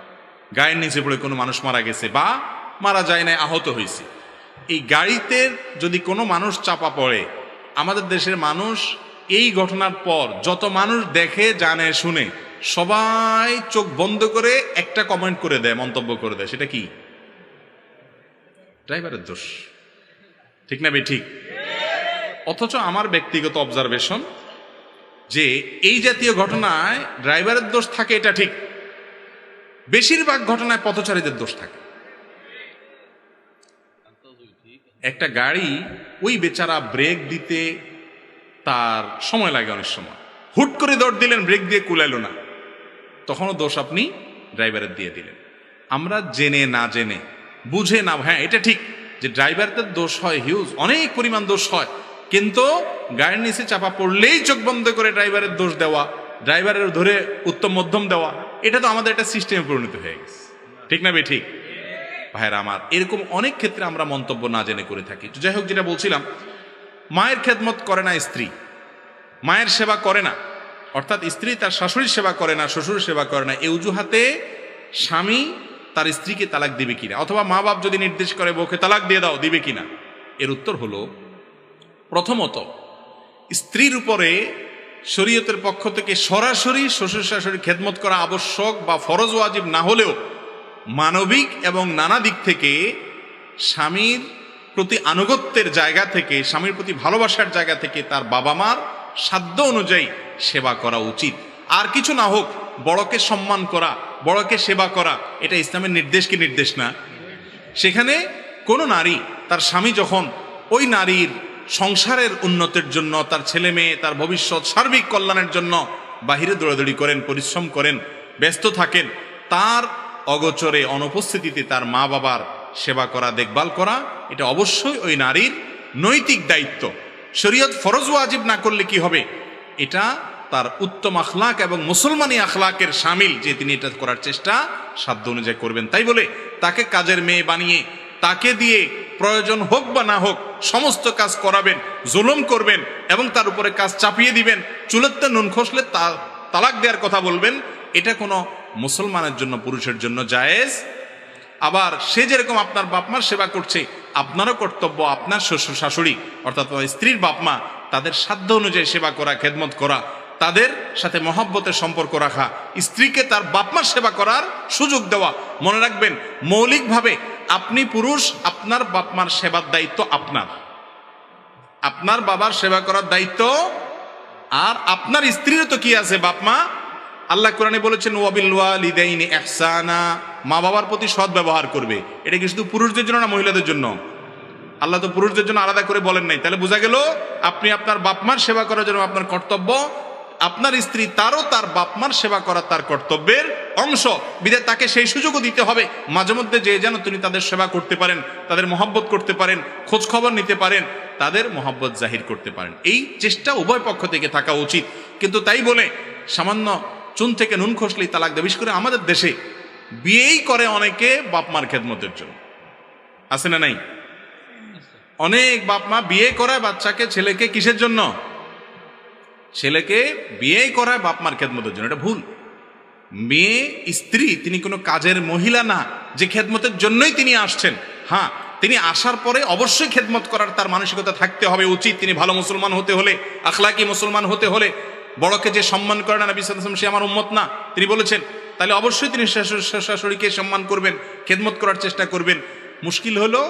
গায়ের নিচে পড়ে কোনো মানুষ মারা গেছে বা মারা যায় না, আহত হয়েছে, এই গাড়িতে যদি কোনো মানুষ চাপা পড়ে, আমাদের দেশের মানুষ এই ঘটনার পর যত মানুষ দেখে জানে শুনে সবাই চোখ বন্ধ করে একটা কমেন্ট করে দেয়, মন্তব্য করে দেয়, সেটা কি? ড্রাইভারের দোষ, ঠিক না বে ঠিক? অথচ আমার ব্যক্তিগত অবজারভেশন যে এই জাতীয় ঘটনায় ড্রাইভারের দোষ থাকে, এটা ঠিক। বেশিরভাগ ঘটনায় পথচারীদের দোষ থাকে। একটা গাড়ি, ওই বেচারা ব্রেক দিতে তার সময় লাগে, অনেক সময় হুট করে দৌড় দিলেন, ব্রেক দিয়ে কুলাইলো না, তখনও দোষ আপনি ড্রাইভারের দিয়ে দিলেন। আমরা জেনে না জেনে, বুঝে না, হ্যাঁ এটা ঠিক যে ড্রাইভারদের দোষ হয় হিউজ, অনেক পরিমাণ দোষ হয়, কিন্তু গাড়ির নিচে চাপা পড়লেই চোখ বন্ধ করে ড্রাইভারের দোষ দেওয়া, ড্রাইভারের ধরে উত্তম মধ্যম দেওয়া, এটা তো আমাদের একটা সিস্টেমে পরিণত হয়ে গেছে। ঠিক না বে ঠিক ভাইরা আমার? এরকম অনেক ক্ষেত্রে আমরা মন্তব্য না জেনে করে থাকি। যাই হোক, যেটা বলছিলাম, মায়ের খেদমত করে না স্ত্রী, মায়ের সেবা করে না, অর্থাৎ স্ত্রী তার শাশুড়ির সেবা করে না, শ্বশুরের সেবা করে না, এই অজুহাতে স্বামী তার স্ত্রীকে তালাক দিবে কিনা, অথবা মা বাপ যদি নির্দেশ করে বউকে তালাক দিয়ে দাও, দিবে কিনা? এর উত্তর হলো, প্রথমত স্ত্রীর উপরে শরীয়তের পক্ষ থেকে সরাসরি শ্বশুর শাশুড়ির খেদমত করা আবশ্যক বা ফরজ ওয়াজিব না হলেও মানবিক এবং নানা দিক থেকে স্বামীর প্রতি আনুগত্যের জায়গা থেকে, স্বামীর প্রতি ভালোবাসার জায়গা থেকে তার বাবা মার সাধ্য অনুযায়ী সেবা করা উচিত। আর কিছু না হোক, বড়কে সম্মান করা, বড়কে সেবা করা, এটা ইসলামের নির্দেশ কি নির্দেশ না? সেখানে কোনো নারী তার স্বামী যখন ওই নারীর সংসারের উন্নতির জন্য, তার ছেলে মেয়ে, তার ভবিষ্যৎ সার্বিক কল্যাণের জন্য বাহিরে দৌড়াদৌড়ি করেন, পরিশ্রম করেন, ব্যস্ত থাকেন, তার অগোচরে অনুপস্থিতিতে তার মা বাবার সেবা করা, দেখভাল করা, এটা অবশ্যই ওই নারীর নৈতিক দায়িত্ব। শরীয়ত ফরজ ওয়াজিব না করলে কি হবে? এটা তার উত্তম আখলাক এবং মুসলমানি আখলাকের শামিল যে তিনি এটা করার চেষ্টা সাধ্য অনুযায়ী করবেন। তাই বলে তাকে কাজের মেয়ে বানিয়ে, তাকে দিয়ে প্রয়োজন হোক বা না হোক সমস্ত কাজ করাবেন, জুলুম করবেন এবং তার উপরে কাজ চাপিয়ে দিবেন, চুলেতে নুন খসলে তালাক দেওয়ার কথা বলবেন, এটা কোনো মুসলমানের জন্য, পুরুষের জন্য জায়েজ। আবার সে যেরকম আপনার বাপমার সেবা করছে, আপনারও কর্তব্য আপনার শ্বশুর শাশুড়ি অর্থাৎ স্ত্রীর বাপমা, তাদের সাধ্য অনুযায়ী সেবা করা, খেদমত করা, তাদের সাথে মহব্বতের সম্পর্ক রাখা, স্ত্রীকে তার বাপমার সেবা করার সুযোগ দেওয়া। মনে রাখবেন, মৌলিকভাবে আপনি পুরুষ, আপনার বাপমার সেবার দায়িত্ব আপনার, আপনার বাবার সেবা করার দায়িত্ব, আর আপনার স্ত্রীরও তো কি আছে, বাপমা। আল্লাহ কোরআনে বলেছেন, ওয়াবিল ওয়ালিদাইনি ইহসানা, মা বাবার প্রতি সৎ ব্যবহার করবে। এটা কি শুধু পুরুষদের জন্য না মহিলাদের জন্য? আল্লাহ তো পুরুষদের জন্য আলাদা করে বলেন নাই। তাহলে বোঝা গেল, আপনি আপনার বাপমার সেবা করার জন্য আপনার কর্তব্য, আপনার স্ত্রী তারও তার বাপমার সেবা করা তার কর্তব্যের অংশ। বিধায় তাকে সেই সুযোগও দিতে হবে মাঝে মধ্যে, যে যেন তিনি তাদের সেবা করতে পারেন, তাদের মহব্বত করতে পারেন, খোঁজ খবর নিতে পারেন, তাদের মহব্বত জাহির করতে পারেন। এই চেষ্টা উভয় পক্ষ থেকে থাকা উচিত। কিন্তু তাই বলে সামান্য চুন থেকে নুন খসলেই তালাক দেয়। বিশেষ করে আমাদের দেশে বিয়েই করে অনেকে বাপমার খেদমতের জন্য, আছে না নাই? অনেক বাপমা বিয়ে করায় বাচ্চাকে, ছেলেকে, কিসের জন্য? ছেলেকে বিয়ে করায় বাপমার খেদমতের জন্য। এটা ভুল। মেয়ে স্ত্রী তিনি কোনো কাজের মহিলা না যে খেদমতের জন্যই তিনি আসছেন। হ্যাঁ, তিনি আসার পরে অবশ্যই খেদমত করার তার মানসিকতা থাকতে হবে, উচিত। তিনি ভালো মুসলমান হতে হলে, আখলাকি মুসলমান হতে হলে, বড়কে যে সম্মান করে না নবী সাল্লাল্লাহু আলাইহি ওয়াসাল্লাম, সে আমার উম্মত না তিনি বলেছেন, তাহলে অবশ্যই তিনি শাশুড়িকে সম্মান করবেন, খেদমত করার চেষ্টা করবেন। মুশকিল হলো,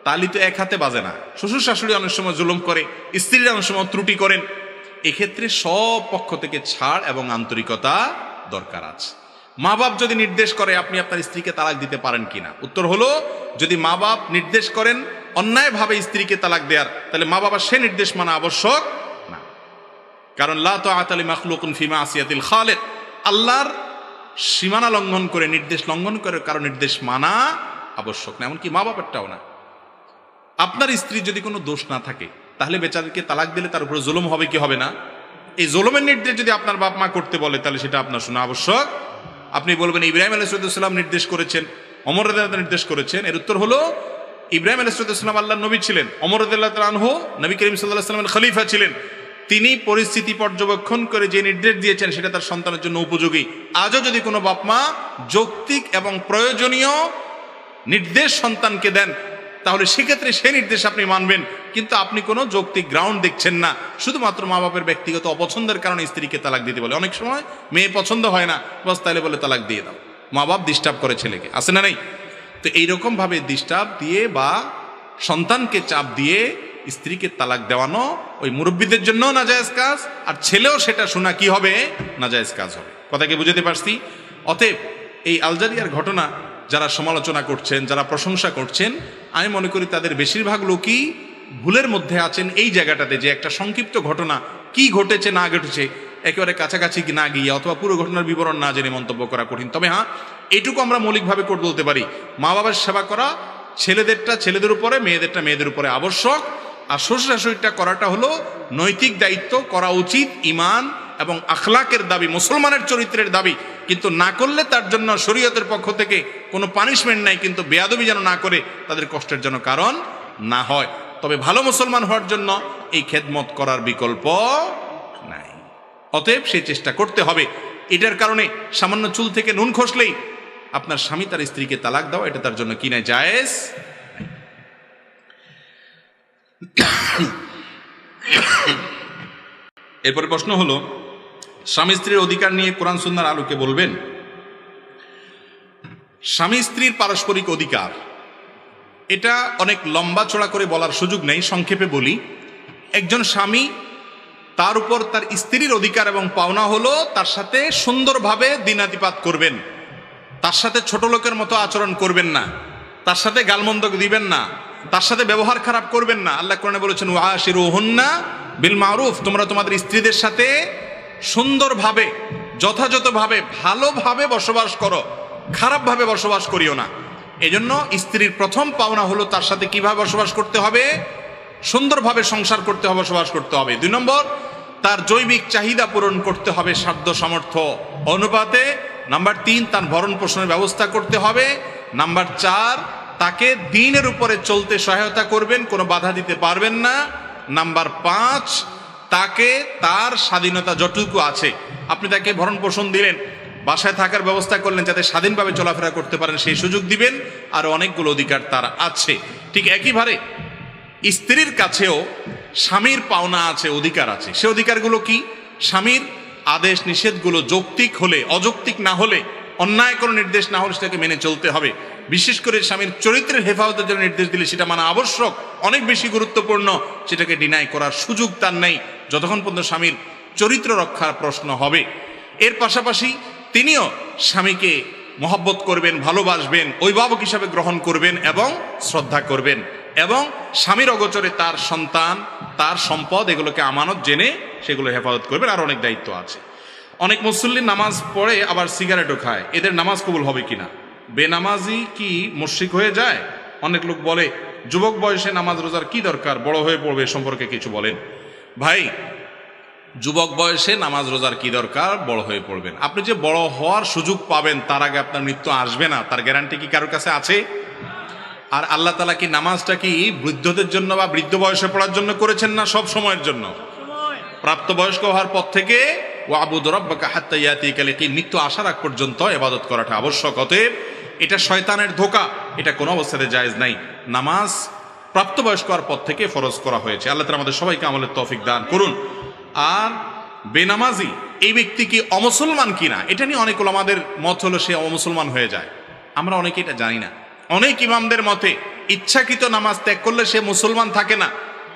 তালি তো এক হাতে বাজে না। শ্বশুর শাশুড়ি অনেক সময় জুলুম করে, স্ত্রীরা অনেক সময় ত্রুটি করেন। এক্ষেত্রে সব পক্ষ থেকে ছাড় এবং আন্তরিকতা দরকার আছে। মা বাপ যদি নির্দেশ করে আপনি আপনার স্ত্রীকে তালাক দিতে পারেন কিনা, উত্তর হলো, যদি মা বাপ নির্দেশ করেন অন্যায়ভাবে স্ত্রীকে তালাক দেওয়ার, তাহলে মা বাবা সে নির্দেশ মানা আবশ্যক না। কারণ লা তাআতা লিমাখলুকিন ফি মাসিয়াতিল খালিক, আল্লাহর সীমানা লঙ্ঘন করে, নির্দেশ লঙ্ঘন করে কারো নির্দেশ মানা আবশ্যক না, এমনকি মা বাপেরটাও না। আপনার স্ত্রী যদি কোনো দোষ না থাকে, তাহলে বেচারিকে তালাক দিলে তার উপরে জুলুম হবে কি হবে না? এই জুলুমের নির্দেশ যদি আপনার বাপ মা করতে বলে, তাহলে সেটা আপনার শোনা আবশ্যক। আপনি বলবেন ইব্রাহিম আলাইহিস সালাম নির্দেশ করেছেন, ওমর রাদিয়াল্লাহু আনহু নির্দেশ করেছেন। এর উত্তর হলো, ইব্রাহিম আলাইহিস সালাম আল্লাহর নবী ছিলেন, ওমর রাদিয়াল্লাহু আনহু নবী করিম সাল্লাল্লাহু আলাইহি ওয়াসাল্লামের খলিফা ছিলেন। তিনি পরিস্থিতি পর্যবেক্ষণ করে যে নির্দেশ দিয়েছেন সেটা তার সন্তানের জন্য উপযোগী। আজও যদি কোনো বাপ মা যৌক্তিক এবং প্রয়োজনীয় নির্দেশ সন্তানকে দেন, তাহলে সেক্ষেত্রে সে নির্দেশ আপনি মানবেন। কিন্তু আপনি কোনো যৌক্তিক গ্রাউন্ড দেখছেন না, শুধুমাত্র মা বাপের ব্যক্তিগত অপছন্দের কারণে স্ত্রীকে তালাক দিতে বলে। অনেক সময় মেয়ে পছন্দ হয় না, বস তাইলে বলে তালাক দিয়ে দাও। মা বাপ ডিস্টার্ব করে ছেলেকে, আছে না নেই? তো এইরকম ভাবে ডিস্টার্ব দিয়ে বা সন্তানকে চাপ দিয়ে স্ত্রীকে তালাক দেওয়ানো ওই মুরব্বীদের জন্য নাজায়েজ কাজ, আর ছেলেও সেটা শোনা কি হবে, নাজায়েজ কাজ হবে। কথা কি বুঝতে পারছি? অতএব এই আলজারিয়ার ঘটনা যারা সমালোচনা করছেন, যারা প্রশংসা করছেন, আমি মনে করি তাদের বেশিরভাগ লোকই ভুলের মধ্যে আছেন এই জায়গাটাতে, যে একটা সংক্ষিপ্ত ঘটনা কি ঘটেছে না ঘটেছে একেবারে কাছাকাছি না গিয়ে অথবা পুরো ঘটনার বিবরণ না জেনে মন্তব্য করা কঠিন। তবে হ্যাঁ, এইটুকু আমরা মৌলিকভাবে করে বলতে পারি, মা বাবার সেবা করা ছেলেদেরটা ছেলেদের উপরে, মেয়েদেরটা মেয়েদের উপরে আবশ্যক। আর শ্বশুর শাশুড়িটা করাটা হলো নৈতিক দায়িত্ব, করা উচিত, ইমান এবং আখলাকের দাবি, মুসলমানের চরিত্রের দাবি। কিন্তু না করলে তার জন্য শরীয়তের পক্ষ থেকে কোনো পানিশমেন্ট নাই, কিন্তু বেয়াদবি যেন না করে তাদের কষ্টের জন্য কারণ না হয়। তবে ভালো মুসলমান হওয়ার জন্য এই খেদমত করার বিকল্প নাই। অতএব সেই চেষ্টা করতে হবে। এটার কারণে সামান্য চুল থেকে নুন খসলেই আপনার স্বামী তার স্ত্রীকে তালাক দেওয়া, এটা তার জন্য কি নাই, জায়েজ। এরপরে প্রশ্ন হলো, স্বামী স্ত্রীর অধিকার নিয়ে কোরআন সুন্নাহর আলোকে বলবেন। স্বামী স্ত্রীর পারস্পরিক অধিকার, এটা অনেক লম্বা চড়া করে বলার সুযোগ নেই, সংক্ষেপে বলি। একজন স্বামী, তার উপর তার স্ত্রীর অধিকার এবং পাওনা হলো তার সাথে সুন্দরভাবে দিনাতিপাত করবেন, তার সাথে ছোট লোকের মতো আচরণ করবেন না, তার সাথে গালমন্দ দিবেন না, তার সাথে ব্যবহার খারাপ করবেন না। আল্লাহ কোরআনে বলেছেন, ওয়াশিরুহুন্না বিল মারুফ, তোমরা তোমাদের স্ত্রীদের সাথে সুন্দরভাবে, যথাযথভাবে, ভালোভাবে বসবাস করো, খারাপভাবে বসবাস করিও না। এজন্য স্ত্রীর প্রথম পাওনা হলো তার সাথে কিভাবে বসবাস করতে হবে, সুন্দরভাবে সংসার করতে হবে, বসবাস করতে হবে। 2 নম্বর, তার জৈবিক চাহিদা পূরণ করতে হবে সাধ্য সামর্থ্য অনুপাতে। নাম্বার 3, তার ভরণ পোষণের ব্যবস্থা করতে হবে। নাম্বার 4, তাকে দ্বীনের উপরে চলতে সহায়তা করবেন, কোনো বাধা দিতে পারবেন না। নাম্বার 5, তাকে তার স্বাধীনতা যতটুকু আছে, আপনি তাকে ভরণ পোষণ দিলেন, বাসায় থাকার ব্যবস্থা করলেন, যাতে স্বাধীনভাবে চলাফেরা করতে পারেন সেই সুযোগ দিবেন। আর অনেকগুলো অধিকার তার আছে। ঠিক একইভাবে স্ত্রীর কাছেও স্বামীর পাওনা আছে, অধিকার আছে। সে অধিকারগুলো কি? স্বামীর আদেশ নিষেধগুলো যৌক্তিক হলে, অযৌক্তিক না হলে, অন্যায় কোনো নির্দেশ না হলে সেটাকে মেনে চলতে হবে। বিশেষ করে স্বামীর চরিত্রের হেফাজতের জন্য নির্দেশ দিলে সেটা মানা আবশ্যক, অনেক বেশি গুরুত্বপূর্ণ। সেটাকে ডিনাই করার সুযোগ তার নেই যতক্ষণ পর্যন্ত স্বামীর চরিত্র রক্ষার প্রশ্ন হবে। এর পাশাপাশি তিনিও স্বামীকে মহব্বত করবেন, ভালোবাসবেন, অভিভাবক হিসাবে গ্রহণ করবেন এবং শ্রদ্ধা করবেন, এবং স্বামীর অগোচরে তার সন্তান, তার সম্পদ, এগুলোকে আমানত জেনে সেগুলো হেফাজত করবেন। আর অনেক দায়িত্ব আছে। অনেক মুসল্লি নামাজ পড়ে আবার সিগারেটও খায়, এদের নামাজ কবুল হবে কিনা? বেনামাজি কি মুশরিক হয়ে যায়? অনেক লোক বলে, যুবক বয়সে নামাজ রোজার কি দরকার, বড় হয়ে পড়বে, সম্পর্কে কিছু বলেন। ভাই, যুবক বয়সে নামাজ রোজার কি দরকার, বড় হয়ে পড়বেন। আপনি যে বড় হওয়ার সুযোগ পাবেন, তার আগে আপনার মৃত্যু আসবে না, তার গ্যারান্টি কি কারোর কাছে আছে? আর আল্লাহ তাআলা কি নামাজটা কি বৃদ্ধদের জন্য বা বৃদ্ধ বয়সে পড়ার জন্য করেছেন, না সব সময়ের জন্য? প্রাপ্তবয়স্ক হওয়ার পর থেকে ওয়াবুদ রাব্বাকা হাত্তা ইয়াতিকাল ইয়াকিন, মৃত্যু আসার আগ পর্যন্ত ইবাদত করাটা আবশ্যক। অতএব এটা শয়তানের ধোঁকা, এটা কোনো অবস্থাতে জায়েজ নাই। নামাজ প্রাপ্তবয়স্ক হওয়ার পর থেকে ফরজ করা হয়েছে। আল্লাহ তাআলা আমাদের সবাইকে আমলের তৌফিক দান করুন। আর বেনামাজি এই ব্যক্তি কি অমুসলমান কিনা, এটা নিয়ে অনেক ওলামাদের মত হলো সে অমুসলমান হয়ে যায়। আমরা অনেকে এটা জানি না। অনেক ইমামদের মতে ইচ্ছাকৃত নামাজ ত্যাগ করলে সে মুসলমান থাকে না।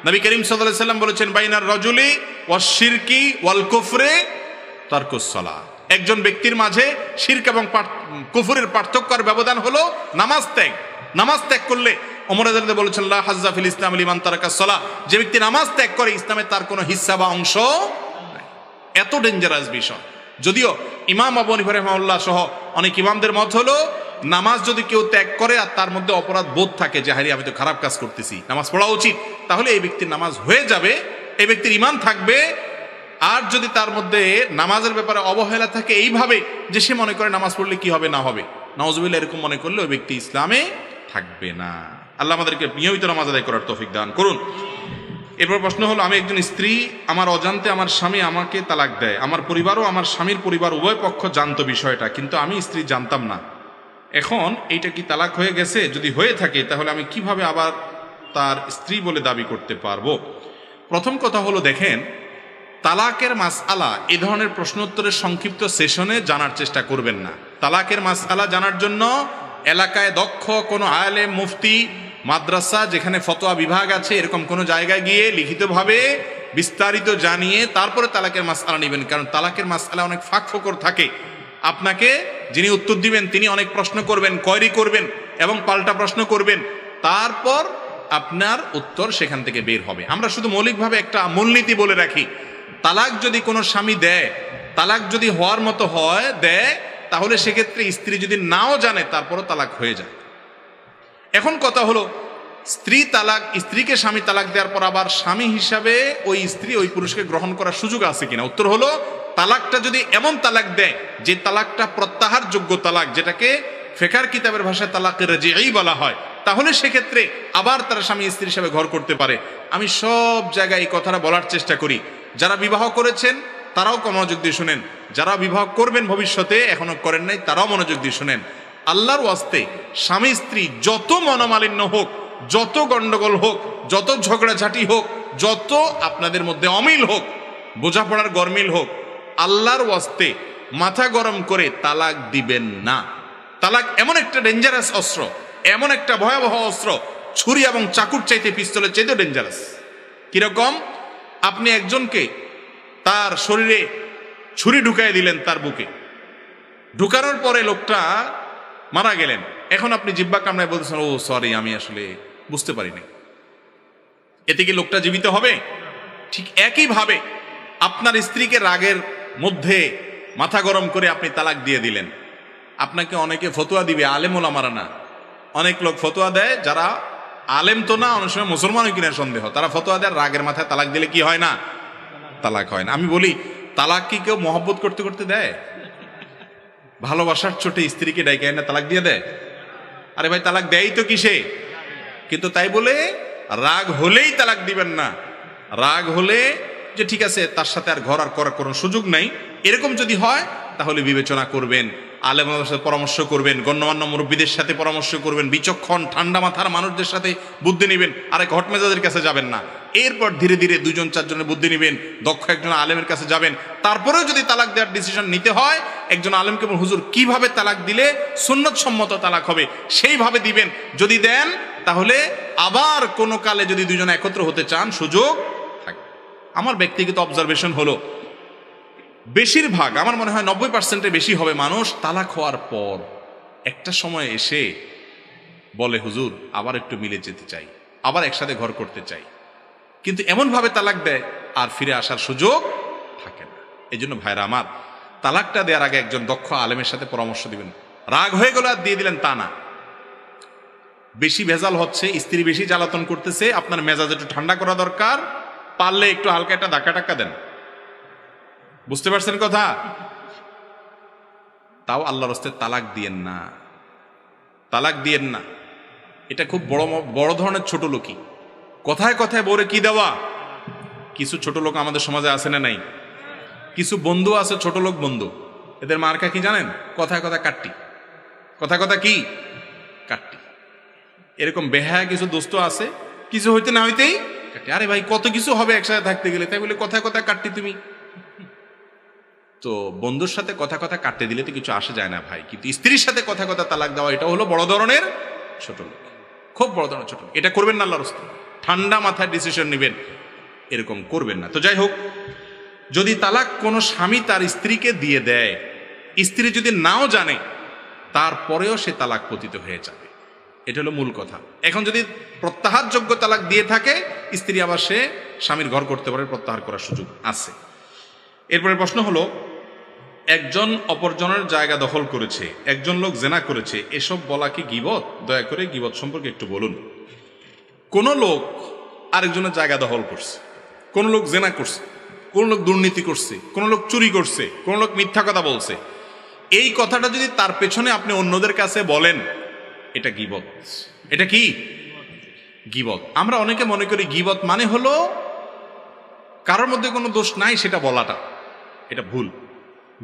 নবী করিম সাল্লাল্লাহু আলাইহি ওয়াসাল্লাম বলেছেন, বাইনার রাজুলি ওয়াশ শিরকি ওয়াল কুফরি তারকুস সালাত, একজন ব্যক্তির মাঝে শিরক এবং কুফরের পার্থক্যের ব্যবধান হলো নামাজ ত্যাগ। নামাজ ত্যাগ করলে ওমর রাদিয়াল্লাহু আনহু বলেছেন, লা হাজ্জা ফিল ইসলাম লিমান তারাকাস সালাহ, যে ব্যক্তি নামাজ ত্যাগ করে ইসলামে তার কোনো হিস্সা বা অংশ নাই। এত ডেঞ্জারাস বিষয়। যদিও ইমাম আবু হানিফা রাহিমাহুল্লাহ সহ অনেক ইমামদের মত হলো, নামাজ যদি কেউ ত্যাগ করে আর তার মধ্যে অপরাধ বোধ থাকে যে হারি আমি তো খারাপ কাজ করতেছি, নামাজ পড়া উচিত, তাহলে এই ব্যক্তির নামাজ হয়ে যাবে, এই ব্যক্তির ঈমান থাকবে। আর যদি তার মধ্যে নামাজের ব্যাপারে অবহেলা থাকে এইভাবে যে সে মনে করে নামাজ পড়লে কি হবে না হবে, নাউজুবিল্লাহ, এরকম মনে করলে ওই ব্যক্তি ইসলামে থাকবে না। আল্লাহ আমাদেরকে নিয়মিত নামাজ আদায় করার তৌফিক দান করুন। এরপর প্রশ্ন হলো, আমি একজন স্ত্রী, আমার অজান্তে আমার স্বামী আমাকে তালাক দেয়, আমার পরিবারও আমার স্বামীর পরিবার উভয় পক্ষ জানতো বিষয়টা, কিন্তু আমি স্ত্রী জানতাম না। এখন এইটা কি তালাক হয়ে গেছে? যদি হয়ে থাকে তাহলে আমি কিভাবে আবার তার স্ত্রী বলে দাবি করতে পারবো? প্রথম কথা হলো, দেখেন, তালাকের মাসআলা এই ধরনের প্রশ্নোত্তরের সংক্ষিপ্ত সেশনে জানার চেষ্টা করবেন না। তালাকের মাসআলা জানার জন্য এলাকায় দক্ষ কোনো আলেম, মুফতি, মাদ্রাসা, যেখানে ফতোয়া বিভাগ আছে, এরকম কোনো জায়গায় গিয়ে লিখিতভাবে বিস্তারিত জানিয়ে তারপরে তালাকের মাসআলা নেবেন। কারণ তালাকের মাসআলা অনেক ফাঁক ফোকর থাকে। আপনাকে যিনি উত্তর দিবেন তিনি অনেক প্রশ্ন করবেন, কোয়েরি করবেন এবং পাল্টা প্রশ্ন করবেন, তারপর আপনার উত্তর সেখান থেকে বের হবে। আমরা শুধু মৌলিকভাবে একটা মূলনীতি বলে রাখি তালাক যদি কোনো স্বামী দেয়, তালাক যদি হওয়ার মতো হয় দেয়, তাহলে সেক্ষেত্রে স্ত্রী যদি নাও জানে তারপরও তালাক হয়ে যায়। এখন কথা হলো, স্ত্রীকে স্বামী তালাক দেওয়ার পর আবার স্বামী হিসাবে ওই স্ত্রী ওই পুরুষকে গ্রহণ করার সুযোগ আছে কিনা? উত্তর হলো, তালাকটা যদি এমন তালাক দেয় যে তালাকটা প্রত্যাহার যোগ্য তালাক, যেটাকে ফিকহ কিতাবের ভাষায় তালাকে রাজিঈ বলা হয়, তাহলে সেক্ষেত্রে আবার তারা স্বামী স্ত্রী হিসাবে ঘর করতে পারে। আমি সব জায়গায় এই কথাটা বলার চেষ্টা করি, যারা বিবাহ করেছেন তারাও মনোযোগ দিয়ে শুনেন, যারা বিবাহ করবেন ভবিষ্যতে এখনো করেন নাই তারাও মনোযোগ দিয়ে শুনেন। আল্লাহর ওয়াস্তে স্বামী স্ত্রী যত মনোমালিন্য হোক, যত গন্ডগোল হোক, যত ঝগড়াঝাটি হোক, যত আপনাদের মধ্যে অমিল হোক, বোঝাপড়ার গরমিল হোক, আল্লাহর ওয়াস্তে মাথা গরম করে তালাক দিবেন না। তালাক এমন একটা ডেঞ্জারাস অস্ত্র, এমন একটা ভয়াবহ অস্ত্র, ছুরি এবং চাকুর চাইতে পিস্তলের চাইতে ডেঞ্জারাস। কিরকম? আপনি একজনকে তার শরীরে ছুরি ঢুকাই দিলেন, তার বুকে ঢুকানোর পরে লোকটা মারা গেলেন। এখন আপনি জিহ্বা কামড়ায় বলতেছেন, ও সরি, আমি আসলে বুঝতে পারিনি। এতে কি লোকটা জীবিত হবে? ঠিক একইভাবে আপনার স্ত্রীকে রাগের মধ্যে মাথা গরম করে আপনি তালাক দিয়ে দিলেন। আপনাকে অনেকে ফতোয়া দিবে, আলেম ওলামারা না, অনেক লোক ফতোয়া দেয় যারা আলেম তো না, অনেক সময় মুসলমানও কিনা সন্দেহ, তারা ফতোয়া দেয় রাগের মাথায় তালাক দিলে কি হয় না? তালাক হয় না। আমি বলি, তালাক কি কেউ মহব্বত করতে করতে দেয়? ভালোবাসার চোটে স্ত্রীকে ডাইকে এনে তালাক দিয়ে দেয়? আরে ভাই, তালাক দেয়ই তো কিসে? কিন্তু তাই বলে রাগ হলেই তালাক দিবেন না। রাগ হলে যে ঠিক আছে তার সাথে আর ঘর আর করার কোনো সুযোগ নাই, এরকম যদি হয় তাহলে বিবেচনা করবেন, আলেমদের সাথে পরামর্শ করবেন, গণ্যমান্য মুরব্বীদের সাথে পরামর্শ করবেন, বিচক্ষণ ঠান্ডা মাথার মানুষদের সাথে বুদ্ধি নেবেন, আরেক হটমেজাজের কাছে যাবেন না। এরপর ধীরে ধীরে দুজন চারজনের বুদ্ধি নেবেন, দক্ষ একজন আলেমের কাছে যাবেন। তারপরেও যদি তালাক দেওয়ার ডিসিশন নিতে হয়, একজন আলেমকে বলুন, হুজুর কিভাবে তালাক দিলে সুন্নত সম্মত তালাক হবে সেইভাবে দিবেন। যদি দেন তাহলে আবার কোনো কালে যদি দুজন একত্র হতে চান সুযোগ থাকে। আমার ব্যক্তিগত অবজারভেশন হলো, বেশিরভাগ, আমার মনে হয় 90% বেশি হবে মানুষ তালাক হওয়ার পর একটা সময় এসে বলে, হুজুর আবার একটু মিলে যেতে চাই, আবার একসাথে ঘর করতে চাই, কিন্তু এমনভাবে তালাক দেয় আর ফিরে আসার সুযোগ থাকে না। এই জন্য ভাইরা আমার, তালাকটা দেওয়ার আগে একজন দক্ষ আলেমের সাথে পরামর্শ দিবেন। রাগ হয়ে গেল আর দিয়ে দিলেন তা না। বেশি ভেজাল হচ্ছে, স্ত্রী বেশি জ্বালাতন করতেছে, আপনার মেজাজ একটু ঠান্ডা করা দরকার, পারলে একটু হালকা একটা ধাক্কা টাক্কা দেন। বুঝতে পারছেন কথা? তাও আল্লাহর রাস্তায় তালাক দিয়েন না, তালাক দিয়েন না। এটা খুব বড় ধরনের ছোট লোকই। কথায় কথায় বলে কি দেওয়া। কিছু ছোট লোক আমাদের সমাজে আছে না নাই? কিছু বন্ধু আছে ছোট লোক বন্ধু, এদের মার্কা কি জানেন? কথায় কথা কাট্টি, কথায় কথা কি কাট্টি। এরকম বেহায়া কিছু দোস্ত আছে, কিছু হইতে না হইতেই কাট্টি। আরে ভাই, কত কিছু হবে একসাথে থাকতে গেলে, তাই বলে কথায় কথা কাট্টি তুমি। তো বন্ধুর সাথে কথা কথা কাটতে দিলে তো কিছু আসে যায় না ভাই, কিন্তু স্ত্রীর সাথে কথা কথা তালাক দেওয়া, এটা হলো বড় ধরনের ছোট লোক, খুব বড় ধরনের ছোট লোক। এটা করবেন না আল্লাহর রাস্তায়, ঠান্ডা মাথায় ডিসিশন নেবেন, এরকম করবেন না। তো যাই হোক, যদি তালাক কোনো স্বামী তার স্ত্রীকে দিয়ে দেয়, স্ত্রী যদি নাও জানে তারপরেও সে তালাক পতিত হয়ে যাবে, এটা হলো মূল কথা। এখন যদি প্রত্যাহারযোগ্য তালাক দিয়ে থাকে, স্ত্রী আবার সে স্বামীর ঘর করতে পারে, প্রত্যাহার করার সুযোগ আছে। এরপরে প্রশ্ন হলো, একজন অপরজনের জায়গা দখল করেছে, একজন লোক জেনা করেছে, এসব বলা কি গীবত? দয়া করে গীবত সম্পর্কে একটু বলুন। কোন লোক আরেকজনের জায়গা দখল করছে, কোন লোক জেনা করছে, কোন লোক দুর্নীতি করছে, কোন লোক চুরি করছে, কোন লোক মিথ্যা কথা বলছে, এই কথাটা যদি তার পেছনে আপনি অন্যদের কাছে বলেন, এটা গীবত। এটা কি গীবত? আমরা অনেকে মনে করি গীবত মানে হলো কারোর মধ্যে কোনো দোষ নাই সেটা বলাটা, এটা ভুল।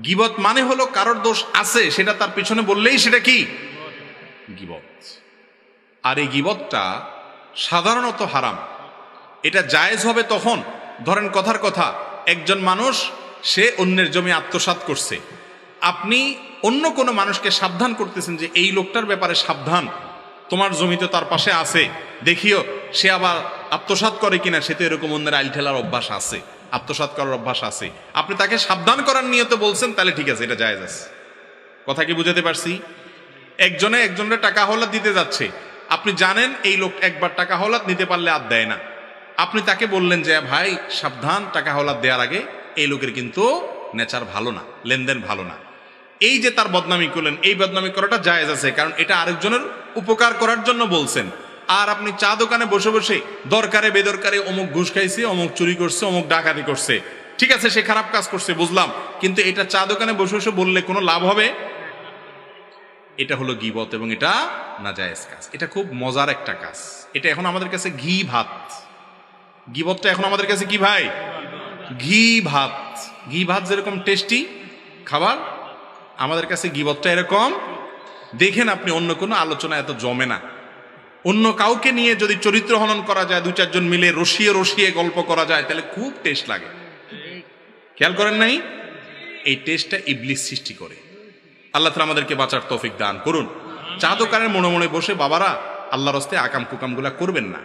গীবত মানে হলো কারোর দোষ আছে সেটা তার পিছনে বললেই সেটা কি গীবত। আর এই গীবতটা সাধারণত হারাম। এটা জায়েজ হবে তখন, ধরেন কথার কথা, একজন মানুষ সে অন্যের জমি আত্মসাৎ করছে, আপনি অন্য কোনো মানুষকে সাবধান করতেছেন যে এই লোকটার ব্যাপারে সাবধান, তোমার জমি তো তার পাশে আছে, দেখিও সে আবার আত্মসাৎ করে কিনা, সে তো এরকম অন্যের আইল ঠেলার অভ্যাস আছে, আত্মসাৎ করার অভ্যাস আছে, আপনি তাকে সাবধান করার নিয়তে বলছেন, তাহলে ঠিক আছে, এটা জায়েজ আছে। কথা কি বুঝাতে পারছি? একজনের টাকা হলাত দিতে যাচ্ছে, আপনি জানেন এই লোক একবার টাকা হলাত নিতে পারলে আর দেয় না, আপনি তাকে বললেন যে ভাই সাবধান, টাকা হলাত দেওয়ার আগে এই লোকের কিন্তু নেচার ভালো না, লেনদেন ভালো না। এই যে তার বদনামি করলেন, এই বদনামি করাটা জায়েজ আছে, কারণ এটা আরেকজনের উপকার করার জন্য বলছেন। আর আপনি চা দোকানে বসে বসে দরকারে বেদরকারে অমুক ঘুষ খাইছে, অমুক চুরি করছে, অমুক ডাকাতি করছে, ঠিক আছে সে খারাপ কাজ করছে বুঝলাম, কিন্তু এটা চা দোকানে বসে বসে বললে কোনো লাভ হবে? এটা হলো গীবত এবং এটা নাজায়েজ কাজ। এটা খুব মজার একটা কাজ। এটা এখন আমাদের কাছে ঘি ভাত। গীবতটা এখন আমাদের কাছে কি ভাই? ঘি ভাত। ঘি ভাত যেরকম টেস্টি খাবার, আমাদের কাছে গীবতটা এরকম। দেখেন আপনি অন্য কোনো আলোচনা এত জমে না। অন্য কাউকে নিয়ে যদি চরিত্র হনন করা যায়, দু চারজন মিলে রসিয়ে রসিয়ে গল্প করা যায়, তাহলে খুব টেস্ট লাগে। খেয়াল করেন নাই? এই টেস্টটা ইবলিস সৃষ্টি করে। আল্লাহ তাআলা আমাদেরকে বাঁচার তৌফিক দান করুন। চা দোকানের মনে মনে বসে বাবারা আল্লাহর রাস্তায় আকাম কুকামগুলা করবেন না।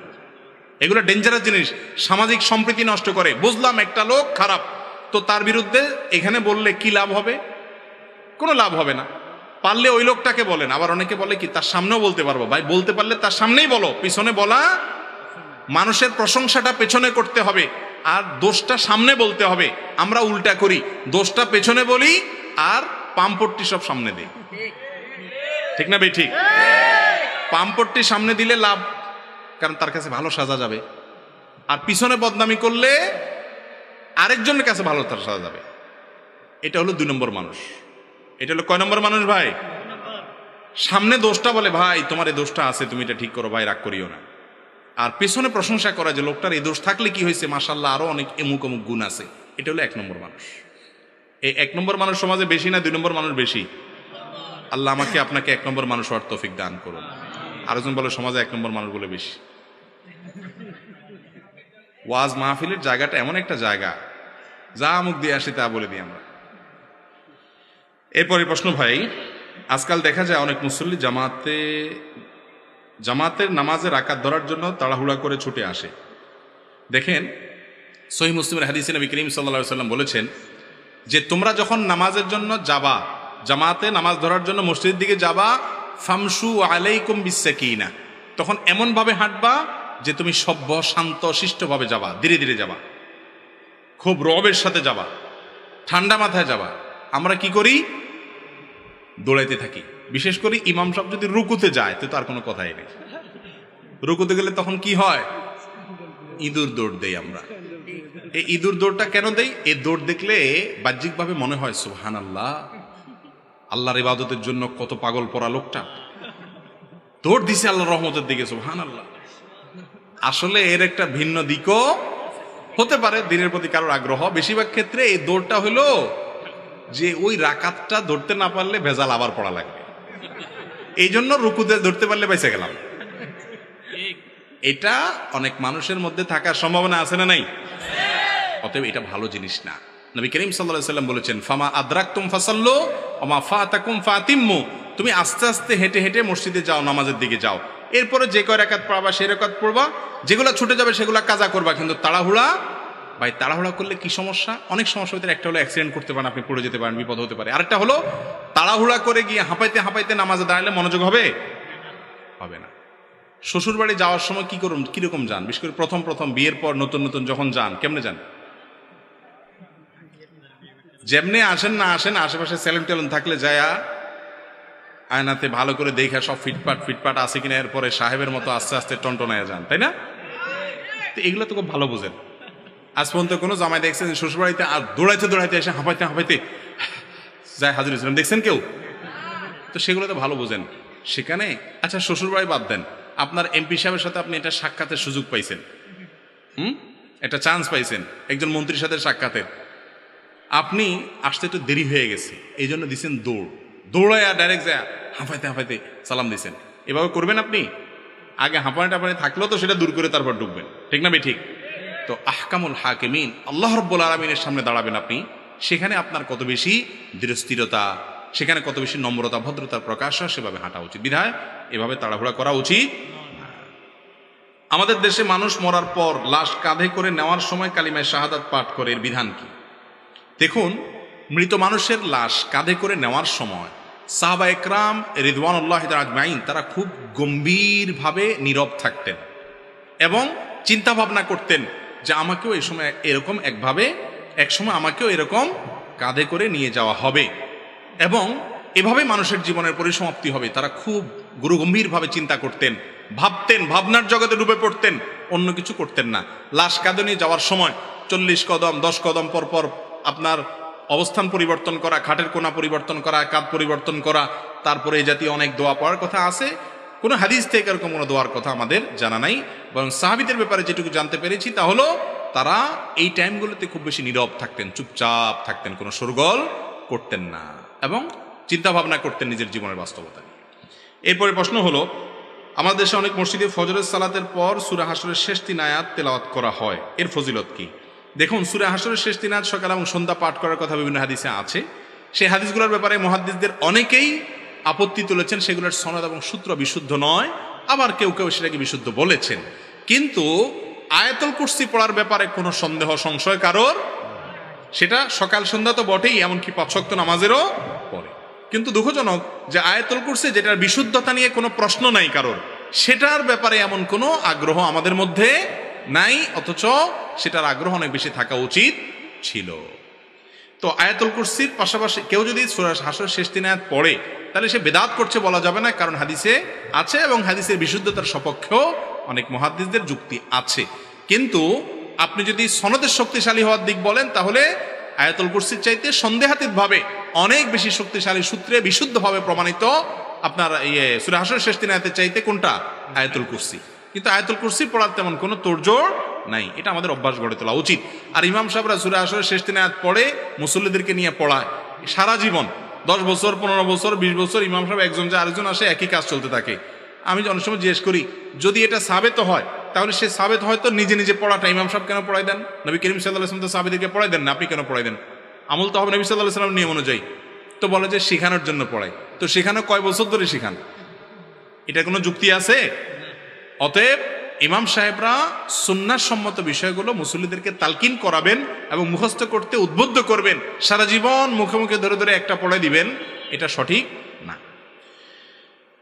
এগুলো ডেঞ্জারাস জিনিস, সামাজিক সম্প্রীতি নষ্ট করে। বুঝলাম একটা লোক খারাপ, তো তার বিরুদ্ধে এখানে বললে কি লাভ হবে? কোনো লাভ হবে না। পারলে ওই লোকটাকে বলেন। আবার অনেকে বলে কি তার সামনেও বলতে পারবো। ভাই বলতে পারলে তার সামনেই বলো, পিছনে বলা, মানুষের প্রশংসাটা পেছনে করতে হবে আর দোষটা সামনে বলতে হবে। আমরা উল্টা করি, দোষটা পেছনে বলি আর পামপট্টি সব সামনে দিই। ঠিক না ভাই? ঠিক। পামপট্টি সামনে দিলে লাভ, কারণ তার কাছে ভালো সাজা যাবে। আর পিছনে বদনামি করলে আরেকজনের কাছে ভালো তার সাজা যাবে। এটা হলো 2 নম্বর মানুষ। এটা হলো কয় নম্বর মানুষ ভাই? সামনে দোষটা বলে, ভাই তোমার এই দোষটা আছে, তুমি এটা ঠিক করো ভাই, রাগ করিও না। আর পেছনে প্রশংসা করা যে লোকটার এই দোষ থাকলে কি হয়েছে, মাশাআল্লাহ আরো অনেক অমুক অমুক গুণ আছে। এটা হলো 1 নম্বর মানুষ। এই 1 নম্বর মানুষ সমাজে বেশি না 2 নম্বর মানুষ বেশি? আল্লাহ আমাকে আপনাকে 1 নম্বর মানুষ হওয়ার তৌফিক দান করুন। আরেকজন বলে সমাজে 1 নম্বর মানুষগুলো বেশি। ওয়াজ মাহফিলের জায়গাটা এমন একটা জায়গা, যা মুখ দিয়ে আসি তা বলে দিই আমরা। এরপরে প্রশ্ন ভাই, আজকাল দেখা যায় অনেক মুসল্লি জামাতের নামাজে রাকাত ধরার জন্য তাড়াহুড়া করে ছুটে আসে। দেখেন সহিহ মুসলিমের হাদিসে নবী করিম সাল্লাল্লাহু আলাইহি ওয়াসাল্লাম বলেছেন যে তোমরা যখন নামাজের জন্য যাবা, জামাতে নামাজ ধরার জন্য মসজিদের দিকে যাবা, ফামশু আলাইকুম বিসাকিনা, তখন এমন ভাবে হাঁটবা যে তুমি সভ্য শান্ত শিষ্টভাবে যাবা, ধীরে ধীরে যাবা, খুব রবের সাথে যাবা, ঠান্ডা মাথায় যাবা। আমরা কি করি? দৌড়াইতে থাকি। বিশেষ করে ইমাম সাহেব যদি রুকুতে যায় তো তার কোনো কথাই নেই। রুকুতে গেলে তখন কি হয়? ইঁদুর দৌড় দেই আমরা। এই ইঁদুর দৌড়টা কেন দেই? এই দৌড় দেখলে বাহ্যিকভাবে মনে হয় সুবহানাল্লাহ, আল্লাহর ইবাদতের জন্য কত পাগল পড়া লোকটা দৌড় দিছে আল্লাহর রহমতের দিকে, সুবহানাল্লাহ। আসলে এর একটা ভিন্ন দিকও হতে পারে, দিনের প্রতি কারোর আগ্রহ। বেশিরভাগ ক্ষেত্রে এই দৌড়টা হলো যে ওই রাকাতটা ধরতে না পারলে ভেজাল আবার পড়া লাগবে, এই জন্য রুকুতে ধরতে পারলে বেঁচে গেলাম। এটা অনেক মানুষের মধ্যে থাকার সম্ভাবনা আছে না নাই? অতএব এটা ভালো জিনিস না। নবী করিম সাল্লাল্লাহু আলাইহি ওয়াসাল্লাম বলেছেন, ফামা আদরাকতুম ফাসাল্লু ওয়া মা ফাতাকুম ফাতিম্মু, তুমি আস্তে আস্তে হেঁটে হেঁটে মসজিদে যাও, নামাজের দিকে যাও, এরপরে যে কয় রাকাত পড়বা সেই রাকাত পড়বা, যেগুলো ছুটে যাবে সেগুলো কাজা করবা, কিন্তু তাড়াহুড়া। ভাই তাড়াহুড়া করলে কি সমস্যা? অনেক সমস্যা হতে। একটা হলো অ্যাক্সিডেন্ট করতে পারেন, আপনি পড়ে যেতে পারেন, বিপদ হতে পারে। আরেকটা হলো তাড়াহুড়া করে গিয়ে হাঁপাইতে হাঁপাইতে নামাজে দাঁড়ালে মনোযোগ হবে না। শ্বশুর বাড়ি যাওয়ার সময় কি করুন, কিরকম যান? বিশেষ করে প্রথম প্রথম বিয়ের পর নতুন নতুন যখন যান, কেমনে যান? যেমনে আসেন না আসেন, আশেপাশে সেলুন টেলুন থাকলে যায়া আয়নাতে ভালো করে দেখা সব ফিটপাট আছে কিনা, এরপরে সাহেবের মতো আস্তে আস্তে টনটনায় যান, তাই না? তো এগুলো তো খুব ভালো বোঝেন। আজ পর্যন্ত কোনো জামাই দেখছেন শ্বশুরবাড়িতে আর দৌড়াইতে এসে হাঁপাইতে যায় হাজির হয়েছিলাম, দেখছেন কেউ? তো সেগুলো তো ভালো বোঝেন সেখানে। আচ্ছা শ্বশুরবাড়ি বাদ দেন, আপনার এমপি সাহেবের সাথে আপনি এটা সাক্ষাতের সুযোগ পাইছেন, একটা চান্স পাইছেন একজন মন্ত্রীর সাথে সাক্ষাতের, আপনি আসতে একটু দেরি হয়ে গেছে, এই জন্য দিচ্ছেন দৌড়ায় ডাইরেক্ট যায় হাঁপাইতে সালাম দিচ্ছেন। এভাবে করবেন আপনি? আগে হাঁপানি থাকলেও তো সেটা দূর করে তারপর ঢুকবেন, ঠিক না ভাই? ঠিক। তো আহকামুল হাকিমিন আল্লাহ রাব্বুল আলামিনের সামনে দাঁড়াবেন আপনি, সেখানে আপনার কত বেশি দৃঢ়স্থিরতা, সেখানে কত বেশি নম্রতা ভদ্রতার প্রকাশ হয়, সেভাবে হাঁটা উচিত। বিধায় এভাবে তাড়াহুড়া করা উচিত। আমাদের দেশে মানুষ মরার পর লাশ কাঁধে করে নেওয়ার সময় কালিমায়ে শাহাদাত পাঠ করে, এর বিধান কি? দেখুন, মৃত মানুষের লাশ কাঁধে করে নেওয়ার সময় সাহাবা একরাম রিদওয়ানুল্লাহি তাআলা আজমাইন তারা খুব গম্ভীরভাবে নীরব থাকতেন এবং চিন্তা ভাবনা করতেন যে আমাকেও এই সময় এরকম একভাবে একসময় আমাকেও এরকম কাঁধে করে নিয়ে যাওয়া হবে, এবং এভাবে মানুষের জীবনের পরিসমাপ্তি হবে। তারা খুব গুরুগম্ভীরভাবে চিন্তা করতেন, ভাবতেন, ভাবনার জগতে ডুবে পড়তেন, অন্য কিছু করতেন না। লাশ কাঁধে নিয়ে যাওয়ার সময় 40 কদম 10 কদম পর পর আপনার অবস্থান পরিবর্তন করা, খাটের কোণা পরিবর্তন করা, কাঁধ পরিবর্তন করা, তারপরে এই জাতীয় অনেক দোয়া পড়ার কথা আছে। কোনো হাদিস থেকে এরকম কোনো দোয়ার কথা আমাদের জানা নাই, বরং সাহাবীদের ব্যাপারে যেটুকু জানতে পেরেছি তা হলো তারা এই টাইমগুলোতে খুব বেশি নীরব থাকতেন, চুপচাপ থাকতেন, কোনো শোরগোল করতেন না, এবং চিন্তা ভাবনা করতেন নিজের জীবনের বাস্তবতা নিয়ে। এরপরে প্রশ্ন হলো, আমাদের দেশে অনেক মসজিদে ফজরের সালাতের পর সূরা হাশরের শেষ 3 আয়াত তেলাওয়াত করা হয়, এর ফজিলত কি? দেখুন, সূরা হাশরের শেষ 3 আয়াত সকাল এবং সন্ধ্যা পাঠ করার কথা বিভিন্ন হাদিসে আছে। সেই হাদিসগুলোর ব্যাপারে মুহাদ্দিসদের অনেকেই আপত্তি তুলেছেন, সেগুলোর সনদ এবং সূত্র বিশুদ্ধ নয়, আবার কেউ কেউ সেটাকে বিশুদ্ধ বলেছেন। কিন্তু আয়াতুল কুরসি পড়ার ব্যাপারে কোনো সন্দেহ সংশয় কারোর, সেটা সকাল সন্ধ্যা তো বটেই, এমনকি 5 ওয়াক্ত নামাজেরও পড়ে। কিন্তু দুঃখজনক যে আয়াতুল কুরসি, যেটার বিশুদ্ধতা নিয়ে কোনো প্রশ্ন নাই কারোর, সেটার ব্যাপারে এমন কোনো আগ্রহ আমাদের মধ্যে নাই, অথচ সেটার আগ্রহ অনেক বেশি থাকা উচিত ছিল। তো আয়াতুল কুরসির পাশাপাশি কেউ যদি সূরা হাশরের শেষ 3 আয়াত পড়ে, তাহলে সে বেদাত করছে বলা যাবে না, কারণ হাদিসে আছে এবং হাদিসের বিশুদ্ধতার সপক্ষেও অনেক মুহাদ্দিসদের যুক্তি আছে। কিন্তু আপনি যদি সনদের শক্তিশালী হওয়ার দিক বলেন, তাহলে আয়াতুল কুরসির চাইতে সন্দেহাতীতভাবে অনেক বেশি শক্তিশালী সূত্রে বিশুদ্ধভাবে প্রমাণিত আপনার সূরা হাশরের শেষ 3 আয়াতের চাইতে কোনটা? আয়াতুল কুরসি। কিন্তু আয়াতুল কুরসি পড়ার তেমন কোনো তোড়জোড় নাই, এটা আমাদের অভ্যাস গড়ে তোলা উচিত। আর ইমাম সাহেবরা সূরা হাশরের শেষ 3 আয়াত পড়ে মুসল্লিদেরকে নিয়ে পড়ায় সারা জীবন, 10 বছর 15 বছর 20 বছর ইমাম সাহেব একজন যে আরেকজন আসে, একই কাজ চলতে থাকে। আমি অনেক সময় জিজ্ঞেস করি, যদি এটা সাবেত হয়, তাহলে সে সাবেত হয়তো নিজে নিজে পড়াটা ইমাম সাহেব কেন পড়াই দেন? নবী করিম সাল্লাল্লাহু আলাইহি ওয়াসাল্লাম তো সাহাবীদেরকে পড়াই দেন না, আপনি কেন পড়াই দেন? আমল তো হবে নবী সাল্লাল্লাহু আলাইহি ওয়াসাল্লামের নিয়ম অনুযায়ী। তো বলে যে শেখানোর জন্য পড়াই, তো শেখানো কয় বছর ধরে শেখান? এটা কোনো যুক্তি আছে? অতএব ইমাম সাহেবরা সুন্নাহ সম্মত বিষয়গুলো মুসল্লিদেরকে তালকিন করাবেন এবং মুখস্থ করতে উদ্বুদ্ধ করবেন, সারা জীবন মুখে মুখে ধরে ধরে একটা পড়ে দিবেন, এটা সঠিক না।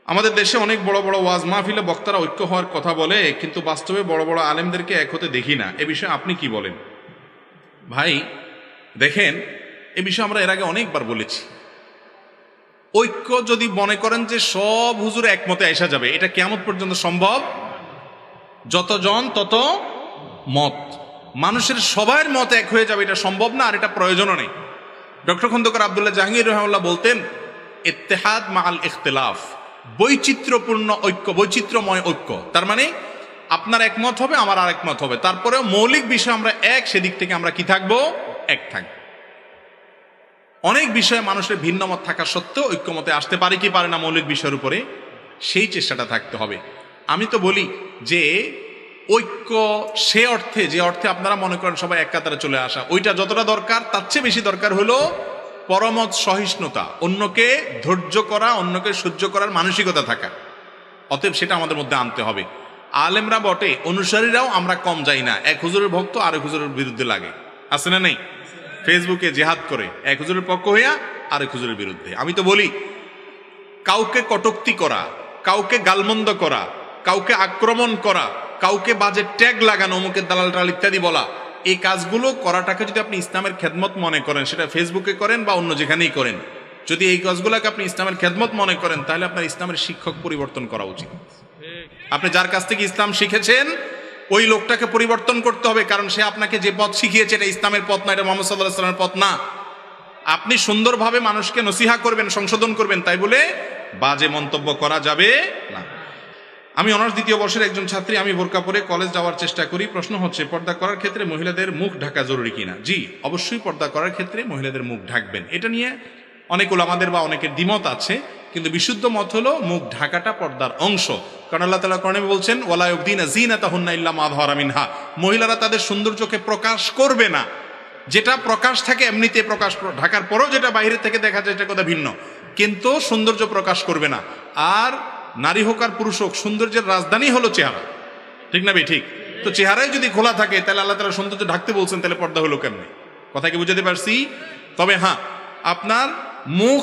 আমাদের দেশে অনেক বড় বড় ওয়াজ মাহফিলে বক্তারা ঐক্য হওয়ার কথা বলে, কিন্তু বাস্তবে বড় বড় আলেমদেরকে এক হতে দেখি না। এ বিষয়ে আপনি কি বলেন? ভাই দেখেন, এ বিষয়ে আমরা এর আগে অনেকবার বলেছি, ঐক্য যদি মনে করেন যে সব হুজুর একমতে আসা যাবে, এটা কিয়ামত পর্যন্ত সম্ভব? যতজন তত মত, মানুষের সবার মত এক হয়ে যাবে, এটা সম্ভব না, আর এটা প্রয়োজনও নেই। ডক্টর খন্দকার আব্দুল্লাহ জাহাঙ্গীর রাহিমাহুল্লাহ বলতেন, ইত্তেহাদ মাআল ইখতিলাফ, বৈচিত্র্যপূর্ণ ঐক্য, বৈচিত্র্যময় ঐক্য। তার মানে আপনার একমত হবে, আমার আর একমত হবে, তারপরেও মৌলিক বিষয় আমরা এক, সেদিক থেকে আমরা কি থাকবো? এক থাকবো। অনেক বিষয়ে মানুষের ভিন্ন মত থাকা সত্ত্বেও ঐক্যমতে আসতে পারে কি পারে না মৌলিক বিষয়ের উপরে, সেই চেষ্টাটা থাকতে হবে। আমি তো বলি যে ঐক্য সে অর্থে, যে অর্থে আপনারা মনে করেন সবাই এক কাতারে চলে আসা, ওইটা যতটা দরকার তার চেয়ে বেশি দরকার হলো পরমত সহিষ্ণুতা, অন্যকে ধৈর্য করা, অন্যকে সহ্য করার মানসিকতা থাকা। অতএব সেটা আমাদের মধ্যে আনতে হবে। আলেমরা বটে, অনুসারীরাও আমরা কম যাই না, এক হুজুরের ভক্ত আরেক হুজুরের বিরুদ্ধে লাগে, আছে না নেই? ফেসবুকে জেহাদ করে এক হুজুরের পক্ষ হইয়া আরেক হুজুরের বিরুদ্ধে। আমি তো বলি, কাউকে কটূক্তি করা, কাউকে গালমন্দ করা, কাউকে আক্রমণ করা, কাউকে বাজে ট্যাগ লাগানো, অমুকের দালাল টালাল ইত্যাদি বলা, এই কাজগুলো করাটাকে যদি আপনি ইসলামের খেদমত মনে করেন, সেটা ফেসবুকে করেন বা অন্য যেখানেই করেন, যদি এই কাজগুলোকে আপনি ইসলামের খেদমত মনে করেন, তাহলে আপনার ইসলামের শিক্ষক পরিবর্তন করা উচিত। আপনি যার কাছ থেকে ইসলাম শিখেছেন ওই লোকটাকে পরিবর্তন করতে হবে, কারণ সে আপনাকে যে পথ শিখিয়েছে এটা ইসলামের পথ না, এটা মুহাম্মদ সাল্লাল্লাহু আলাইহি ওয়াসাল্লামের পথ না। আপনি সুন্দরভাবে মানুষকে নসিহা করবেন, সংশোধন করবেন, তাই বলে বাজে মন্তব্য করা যাবে না। আমি অনার্স 2য় বর্ষের একজন ছাত্রী, আমি বোরকা পরে কলেজ যাওয়ার চেষ্টা করি। প্রশ্ন হচ্ছে, পর্দা করার ক্ষেত্রে মহিলাদের মুখ ঢাকা জরুরি কিনা? জি, অবশ্যই পর্দা করার ক্ষেত্রে মহিলাদের মুখ ঢাকবেন। এটা নিয়ে অনেক উলামাদের বা অনেকের দ্বিমত আছে, কিন্তু বিশুদ্ধ মত হলো মুখ ঢাকাটা পর্দার অংশ। কারণ আল্লাহ তাআলা কোরআনে বলছেন, ওয়ালা ইউবদিনা যিনাতাহুন্না ইল্লা মা যাহারা মিনহা, মহিলারা তাদের সৌন্দর্যকে প্রকাশ করবে না, যেটা প্রকাশ থাকে এমনিতে প্রকাশ, ঢাকার পরেও যেটা বাইরে থেকে দেখা যায় এটা কথা ভিন্ন, কিন্তু সৌন্দর্য প্রকাশ করবে না। আর নারী হোক আর পুরুষ হোক, সৌন্দর্যের রাজধানী হলো চেহারা, ঠিক না? ঠিক। তো চেহারায় যদি খোলা থাকে, তাহলে আল্লাহ তাআলা সৌন্দর্য ঢাকতে বলছেন, তাহলে পর্দা হলো কেমনে? কথা কি বুঝাতে পারছি? তবে হ্যাঁ, আপনার মুখ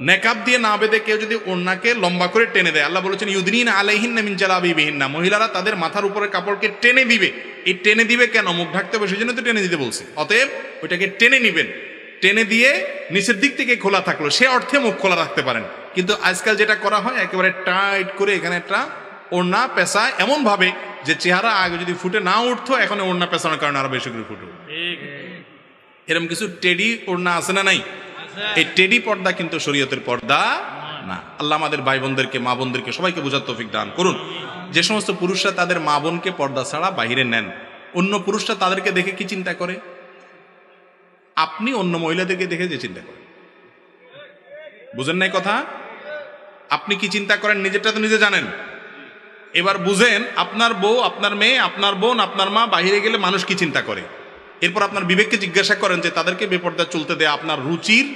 নেকাব দিয়ে না বেঁধে কেউ যদি ওড়নাকে লম্বা করে টেনে দেয়, আল্লাহ বলেছেন ইউদনিনা আলাইহিন্না মিন জালাবিবিহিন্না, মহিলারা তাদের মাথার উপরে কাপড়কে টেনে দিবে। এই টেনে দিবে কেন? মুখ ঢাকতে হবে, সেই জন্য তো টেনে দিতে বলছে। অতএব ওইটাকে টেনে নিবেন, টেনে দিয়ে নিচের দিক থেকে খোলা থাকলো, সে অর্থে মুখ খোলা রাখতে পারেন। কিন্তু আজকাল যেটা করা হয় একেবারে টাইট করে এখানে একটা ওড়না পেঁচায় এমন ভাবে যে চেহারা আগে যদি ফুটে না উঠতো, এখন ওড়না পেঁচানোর কারণে আরো বেশি করে ফুটে। এরকম কিছু টেডি ওড়না আছে না নাই? এই টেডি পর্দা কিন্তু শরীয়তের পর্দা না। আল্লাহ আমাদের ভাই বোনদেরকে, মা বোনদেরকে সবাইকে বোঝার তৌফিক দান করুন। যে সমস্ত পুরুষরা তাদের মা বোনকে পর্দা ছাড়া বাহিরে নেন, অন্য পুরুষরা তাদেরকে দেখে কি চিন্তা করে? আপনি অন্য মহিলাদেরকে দেখে যে চিন্তা করেন, বুঝেন নাই কথা? আপনি কি চিন্তা করেন নিজেরটা তো নিজে জানেন। এবার বুঝেন আপনার বউ, আপনার মেয়ে, আপনার বোন, আপনার মা বাহিরে গেলে মানুষ কি চিন্তা করে। এরপর আপনার বিবেককে জিজ্ঞাসা করেন যে তাদেরকে বেপর্দা চলতে দেয়া আপনার রুচির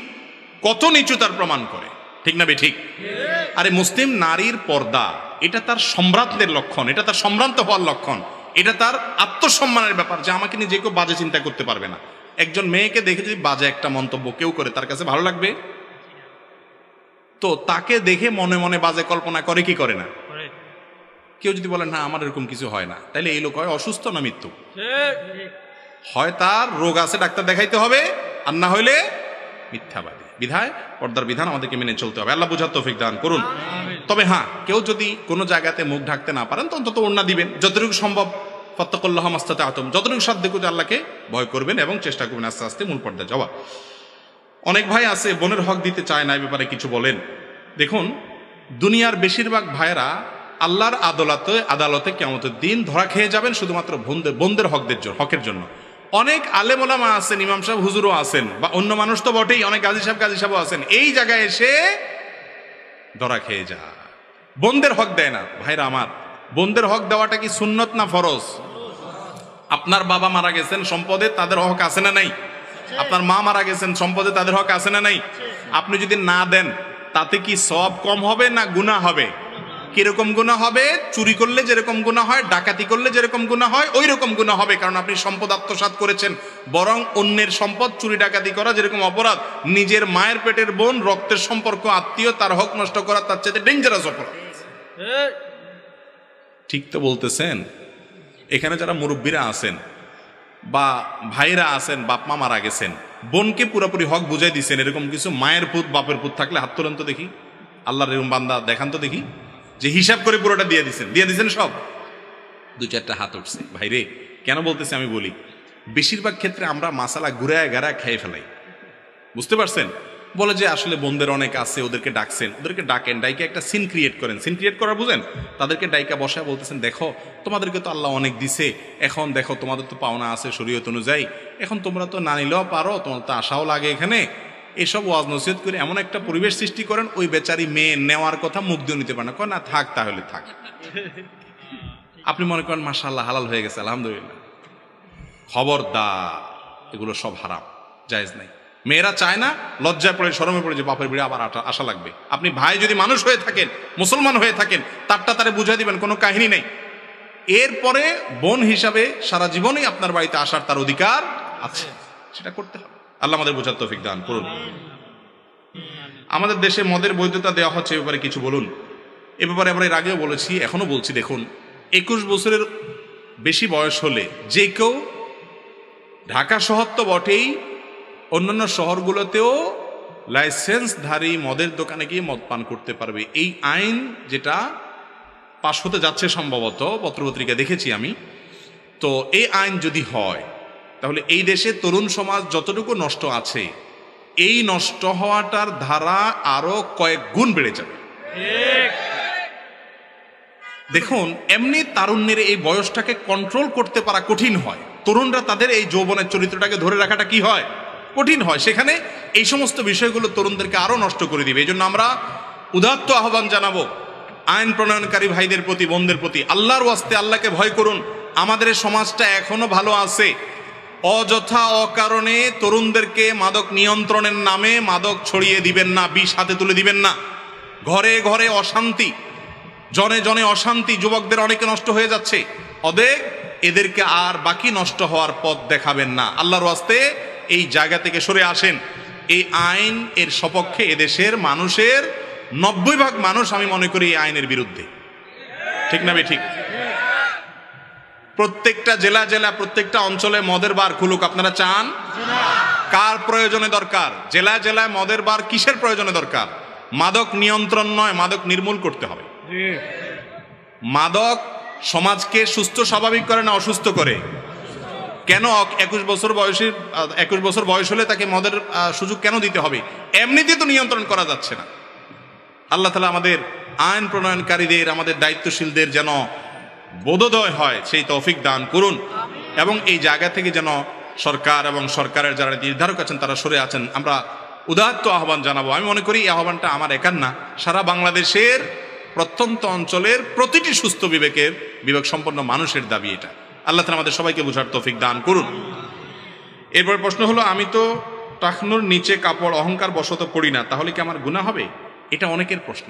কত নিচু তার প্রমাণ করে, ঠিক না বেঠিক? আরে মুসলিম নারীর পর্দা এটা তার সম্ভ্রান্তের লক্ষণ, এটা তার সম্ভ্রান্ত হওয়ার লক্ষণ, এটা তার আত্মসম্মানের ব্যাপার যে আমাকে নিয়ে যে কেউ বাজে চিন্তা করতে পারবে না। একজন মেয়েকে দেখে যদি বাজে একটা মন্তব্য কেউ করে তার কাছে ভালো লাগবে? তো তাকে দেখে মনে মনে বাজে কল্পনা করে কি করে না? কেউ যদি বলে না আমার এরকম কিছু হয় না, তাহলে এই লোক হয় অসুস্থ না মৃত্যু? হয় তার রোগ আছে, ডাক্তার দেখাইতে হবে, আর না হইলে মিথ্যাবাদী। বিধায় পর্দার বিধান আমাদেরকে মেনে চলতে হবে। আল্লাহ বুঝার তৌফিক দান করুন। তবে হ্যাঁ, কেউ যদি কোনো জায়গাতে মুখ ঢাকতে না পারেন তো অন্তত ওড়না দিবেন যতটুকু সম্ভব। ফাত্তাকুল্লাহ মাস্তাতা'তুম, যতটুকু সাধ্য করে আল্লাহকে ভয় করবেন এবং চেষ্টা করবেন আস্তে আস্তে মূল পর্দায় যাওয়া। অনেক ভাই আছে বোনের হক দিতে চায় না, এই ব্যাপারে কিছু বলেন। দেখুন, দুনিয়ার বেশিরভাগ ভাইয়েরা আল্লাহর আদালতে কিয়ামতের দিন ধরা খেয়ে যাবেন শুধুমাত্র বোনদের হকের জন্য। অনেক আলেম ওলামা আছেন, ইমাম সাহেব হুজুরও আছেন, বা অন্য মানুষ তো বটেই, অনেক গাজী সাহেবও আছেন, এই জায়গায় এসে ধরা খেয়ে যায়, বোনদের হক দেয় না। ভাইরা আমার, বোনদের হক দেওয়াটা কি সুন্নত না ফরজ? আপনার বাবা মারা গেছেন, সম্পদে তাদের হক আছে না নাই? আপনার মা মারা গেছেন, সম্পদে তাদের হক আছে না নাই? আপনি যদি না দেন তাতে কি সওয়াব কম হবে না গুনাহ হবে? কিরকম গুনাহ হবে? চুরি করলে যেরকম গুনাহ হয়, ডাকাতি করলে যেরকম গুনাহ হয়, ওই রকম গুনাহ হবে। কারণ আপনি সম্পদ আত্মসাৎ করেছেন। বরং অন্যের সম্পদ চুরি ডাকাতি করা যেরকম অপরাধ, নিজের মায়ের পেটের বোন, রক্তের সম্পর্ক, আত্মীয়, তার হক নষ্ট করা তার চেয়ে ডেঞ্জারাস অপরাধ। ঠিক তো বলতেছেন? এখানে যারা মুরব্বীরা আছেন বা ভাইরা আছেন, বাপ মা মারা গেছেন, বোনকে পুরোপুরি হক বুঝাই দিচ্ছেন, এরকম কিছু মায়ের পুত বাপের পুত থাকলে হাত তোলেন তো দেখি। আল্লাহর এরকম বান্দা দেখান তো দেখি যে হিসাব করে পুরোটা দিয়ে দিচ্ছেন সব। দু চারটা হাত উঠছে। ভাইরে, কেন বলতেছি আমি বলি, বেশিরভাগ ক্ষেত্রে আমরা মাসালা ঘুরায় গাড়ায় খেয়ে ফেলাই, বুঝতে পারছেন? বলে যে আসলে বোনদের অনেক আছে, ওদেরকে ডাকছেন, ওদেরকে ডাকেন, ডাইকে একটা সিন ক্রিয়েট করেন। সিন ক্রিয়েট করা বুঝেন? তাদেরকে ডাইকা বসায় বলতেছেন, দেখো তোমাদেরকে তো আল্লাহ অনেক দিছে, এখন দেখো তোমাদের তো পাওনা আছে শরীয়ত অনুযায়ী, এখন তোমরা তো না নিলেও পারো, তোমার তো আশাও লাগে এখানে। এসব ওয়াজ নসিহত করে এমন একটা পরিবেশ সৃষ্টি করেন, ওই বেচারি মেয়ে নেওয়ার কথা মুখ দিয়ে নিতে পারে না, কয় না থাক, তাহলে থাক। আপনি মনে করেন মাশাআল্লাহ হালাল হয়ে গেছে, আলহামদুলিল্লাহ। খবরদার, এগুলো সব হারাম, জায়েজ নাই। মেয়েরা চায় না, লজ্জায় পড়ে, শরমে পড়ে যে বাপের বিড়ে আবার আশা লাগবে। আপনি ভাই যদি মানুষ হয়ে থাকেন, মুসলমান হয়ে থাকেন, তারে বুঝাই দিবেন, কোনো কাহিনী নেই। এরপরে বোন হিসাবে সারা জীবনই আপনার বাড়িতে আসার তার অধিকার আছে, সেটা করতে হবে। আল্লাহ আমাদের বোঝার তৌফিক দান করুন। আমাদের দেশে মদের বৈধতা দেওয়া হচ্ছে, এ ব্যাপারে কিছু বলুন। এ ব্যাপারে আমরা এর আগেও বলেছি, এখনো বলছি। দেখুন, 21 বছরের বেশি বয়স হলে যে কেউ, ঢাকা শহর তো বটেই, অন্যান্য শহরগুলোতেও লাইসেন্সধারী মদের দোকানে গিয়ে মদ পান করতে পারবে। এই আইন যেটা পাশ হতে যাচ্ছে সম্ভবত, পত্রপত্রিকা দেখেছি আমি, তো এই আইন যদি হয় তাহলে এই দেশে তরুণ সমাজ যতটুকু নষ্ট আছে, এই নষ্ট হওয়াটার ধারা আরো কয়েক গুণ বেড়ে যাবে। দেখুন, এমনি তারুণ্যের এই বয়সটাকে কন্ট্রোল করতে পারা কঠিন হয়। তরুণরা তাদের এই যৌবনের চরিত্রটাকে ধরে রাখাটা কি হয়? কঠিন হয়। সেখানে এই সমস্ত বিষয়গুলো তরুণদেরকে আরো নষ্ট করে দিবে। এই জন্য আমরা উদাত্ত আহ্বান জানাবো আইন প্রণয়নকারী ভাইদের প্রতি, বোনদের প্রতি, আল্লাহর ওয়াস্তে আল্লাহকে ভয় করুন। আমাদের সমাজটা এখনো ভালো আছে। অযথা অকারণে তরুণদেরকে মাদক নিয়ন্ত্রণের নামে মাদক ছড়িয়ে দিবেন না, বিষ হাতে তুলে দিবেন না। ঘরে ঘরে অশান্তি, জনে জনে অশান্তি, যুবকদের অনেকে নষ্ট হয়ে যাচ্ছে। অতএব এদেরকে আর বাকি নষ্ট হওয়ার পথ দেখাবেন না। আল্লাহর ওয়াস্তে এই জায়গা থেকে সরে আসেন। এই আইন এর সপক্ষে এদেশের মানুষের 90% মানুষ আমি মনে করি এই আইনের বিরুদ্ধে। ঠিক না ঠিক? প্রত্যেকটা জেলা জেলা প্রত্যেকটা অঞ্চলে মদের বার খুলুক, আপনারা চান? কার প্রয়োজনে দরকার? জেলায় জেলায় মদের বার কিসের প্রয়োজনে দরকার? মাদক নিয়ন্ত্রণ নয়, মাদক নির্মূল করতে হবে। মাদক সমাজকে সুস্থ স্বাভাবিক করে না অসুস্থ করে? কেন 21 বছর বয়স হলে তাকে মদের সুযোগ কেন দিতে হবে? এমনিতে তো নিয়ন্ত্রণ করা যাচ্ছে না। আল্লাহ তাআলা আমাদের আইন প্রণয়নকারীদের, আমাদের দায়িত্বশীলদের যেন বোধোদয় হয় সেই তৌফিক দান করুন, এবং এই জায়গা থেকে যেন সরকার এবং সরকারের যারা নির্ধারক আছেন তারা সরে আছেন। আমরা উদাত্ত আহ্বান জানাবো। আমি মনে করি এই আহ্বানটা আমার একার না, সারা বাংলাদেশের প্রত্যন্ত অঞ্চলের প্রতিটি সুস্থ বিবেক সম্পন্ন মানুষের দাবি এটা। আল্লাহ তাআলা আমাদের সবাইকে বুঝার তৌফিক দান করুন। এরপর প্রশ্ন হলো, আমি তো টাকনুর নিচে কাপড় অহংকার বশত পরি না, তাহলে কি আমার গুনাহ হবে? এটা অনেকের প্রশ্ন।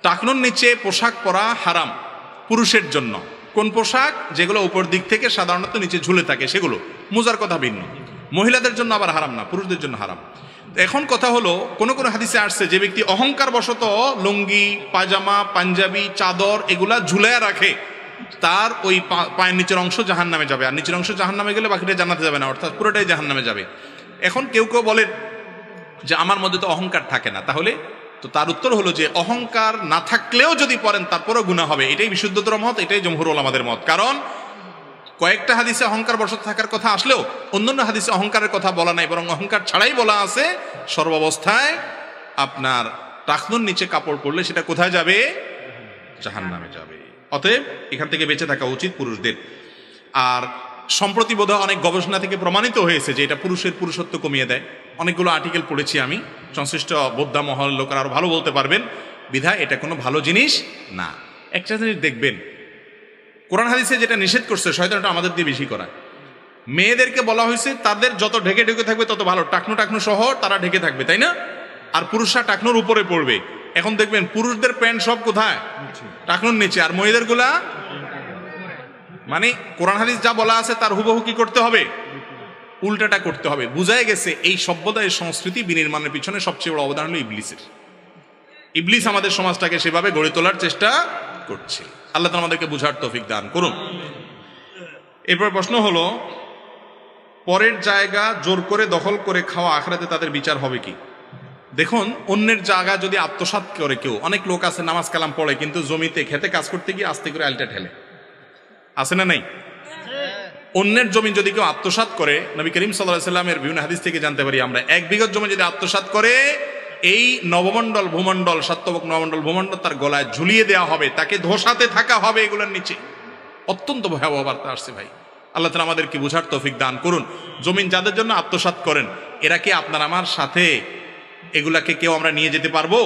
টাকনুর নিচে পোশাক পরা হারাম পুরুষের জন্য। কোন পোশাক? যেগুলো উপর দিক থেকে সাধারণত নিচে ঝুলে থাকে সেগুলো, মোজার কথা ভিন্ন। মহিলাদের জন্য আবার হারাম না, পুরুষদের জন্য হারাম। এখন কথা হলো, কোন কোন হাদিসে আসছে যে ব্যক্তি অহংকার বশত লুঙ্গি, পায়জামা, পাঞ্জাবি, চাদর এগুলা ঝুলায় রাখে, তার ওই পায়ের নিচের অংশ জাহান্নামে যাবে, আর নিচের অংশ জাহান্নামে গেলে বাকিটা জান্নাতে যাবে না, অর্থাৎ পুরোটাই জাহান্নামে যাবে। এখন কেউ কেউ বলে যে আমার মধ্যে তো অহংকার থাকে না, তাহলে তো তার উত্তর হলো যে অহংকার না থাকলেও যদি পড়েন তারপরেও গুনাহ হবে। এটাই বিশুদ্ধতর মত, এটাই জমহুর উলামাদের মত। কারণ কয়েকটা হাদিসে অহংকার বশত থাকার কথা আসলেও অন্যান্য হাদিসে অহংকারের কথা বলা নাই, বরং অহংকার ছাড়াই বলা আছে সর্বাবস্থায় আপনার টাকনুর নিচে কাপড় পরলে সেটা কোথায় যাবে? জাহান্নামে যাবে। অতএব এখান থেকে বেঁচে থাকা উচিত পুরুষদের। আর সম্প্রতি বোধহয় অনেক গবেষণা থেকে প্রমাণিত হয়েছে যে এটা পুরুষের পুরুষত্ব কমিয়ে দেয়। অনেকগুলো আর্টিকেল পড়েছি আমি, সংশ্লিষ্ট বোদ্ধা মহল লোকেরা আরো ভালো বলতে পারবেন, বিধায় এটা কোনো ভালো জিনিস না। একটা জিনিস দেখবেন, কোরআন হাদিসে যেটা নিষেধ করছে শয়তানটা আমাদের দিয়ে বেশি করা। মেয়েদেরকে বলা হয়েছে তাদের যত ঢেকে ঢেকে থাকবে তত ভালো, টাকনু সহ তারা ঢেকে থাকবে, তাই না? আর পুরুষরা টাকনুর উপরে পড়বে। এখন দেখবেন পুরুষদের প্যান্ট সব কোথায়? টাকনুর নিচে, আর মেয়েদের গুলা মানে কোরআন হাদিস যা বলা আছে তার হুবহু কি করতে হবে? উল্টাটা করতে হবে। বুঝাই গেছে এই সভ্যতা, এই সংস্কৃতি বিনির্মাণের পিছনে সবচেয়ে বড় অবদান হলো ইবলিসের। ইবলিস আমাদের সমাজটাকে সেভাবে গড়ে তোলার চেষ্টা করছে। আল্লাহ তাআলা আমাদেরকে বুঝার তৌফিক দান করুন। এরপর প্রশ্ন হলো, পরের জায়গা জোর করে দখল করে খাওয়া আখিরাতে তাদের বিচার হবে কি? দেখুন, অন্যের জায়গা যদি আত্মসাৎ করে কেউ, অনেক লোক আছে নামাজ কালাম পড়ে কিন্তু জমিতে খেতে কাজ করতে গিয়ে আস্তে করে আলটা ঠেলে, আছে না নাই? অন্যের জমি যদি কেউ আত্মসাৎ করে, নবী করিম সাল্লাল্লাহু আলাইহি ওয়াসাল্লামের বিভিন্ন হাদিস থেকে জানতে পারি আমরা, 1 বিঘা জমি যদি আত্মসাৎ করে, এই নবমণ্ডল ভূমণ্ডল, সাত্যবক নবমণ্ডল ভূমণ্ডল তার গলায় ঝুলিয়ে দেওয়া হবে, তাকে ধোসাতে থাকা হবে এগুলোর নিচে। অত্যন্ত ভয়াবহ বার্তা আসছে ভাই। আল্লাহ তাআলা আমাদেরকে বুঝার তৌফিক দান করুন। জমিন যাদের জন্য আত্মসাৎ করেন, এরা কি আপনার আমার সাথে এগুলাকে কেউ আমরা নিয়ে যেতে পারবো?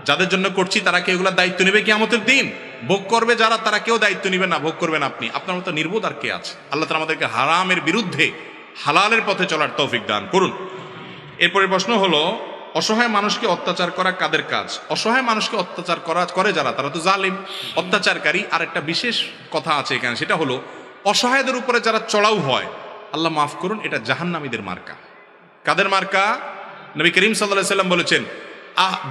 যাদের জন্য করছি তারা কি এগুলার দায়িত্ব নেবে কিয়ামতের দিন? ভোগ করবে যারা, তারা কেউ দায়িত্ব নেবে না, ভোগ করবেন আপনি। আপনার মতো নির্বোধ আর কে আছে? আল্লাহ তাআলা আমাদেরকে হারামের বিরুদ্ধে হালালের পথে চলার তৌফিক দান করুন। এরপরে প্রশ্ন হলো, অসহায় মানুষকে অত্যাচার করা কাদের কাজ? অসহায় মানুষকে অত্যাচার করে যারা, তারা তো জালিম, অত্যাচারকারী। আর একটা বিশেষ কথা আছে এখানে, সেটা হলো অসহায়দের উপরে যারা চড়াও হয়, আল্লাহ মাফ করুন, এটা জাহান্নামীদের মার্কা। কাদের মার্কা? নবী করিম সাল্লাল্লাহু আলাইহি ওয়াসাল্লাম বলেছেন,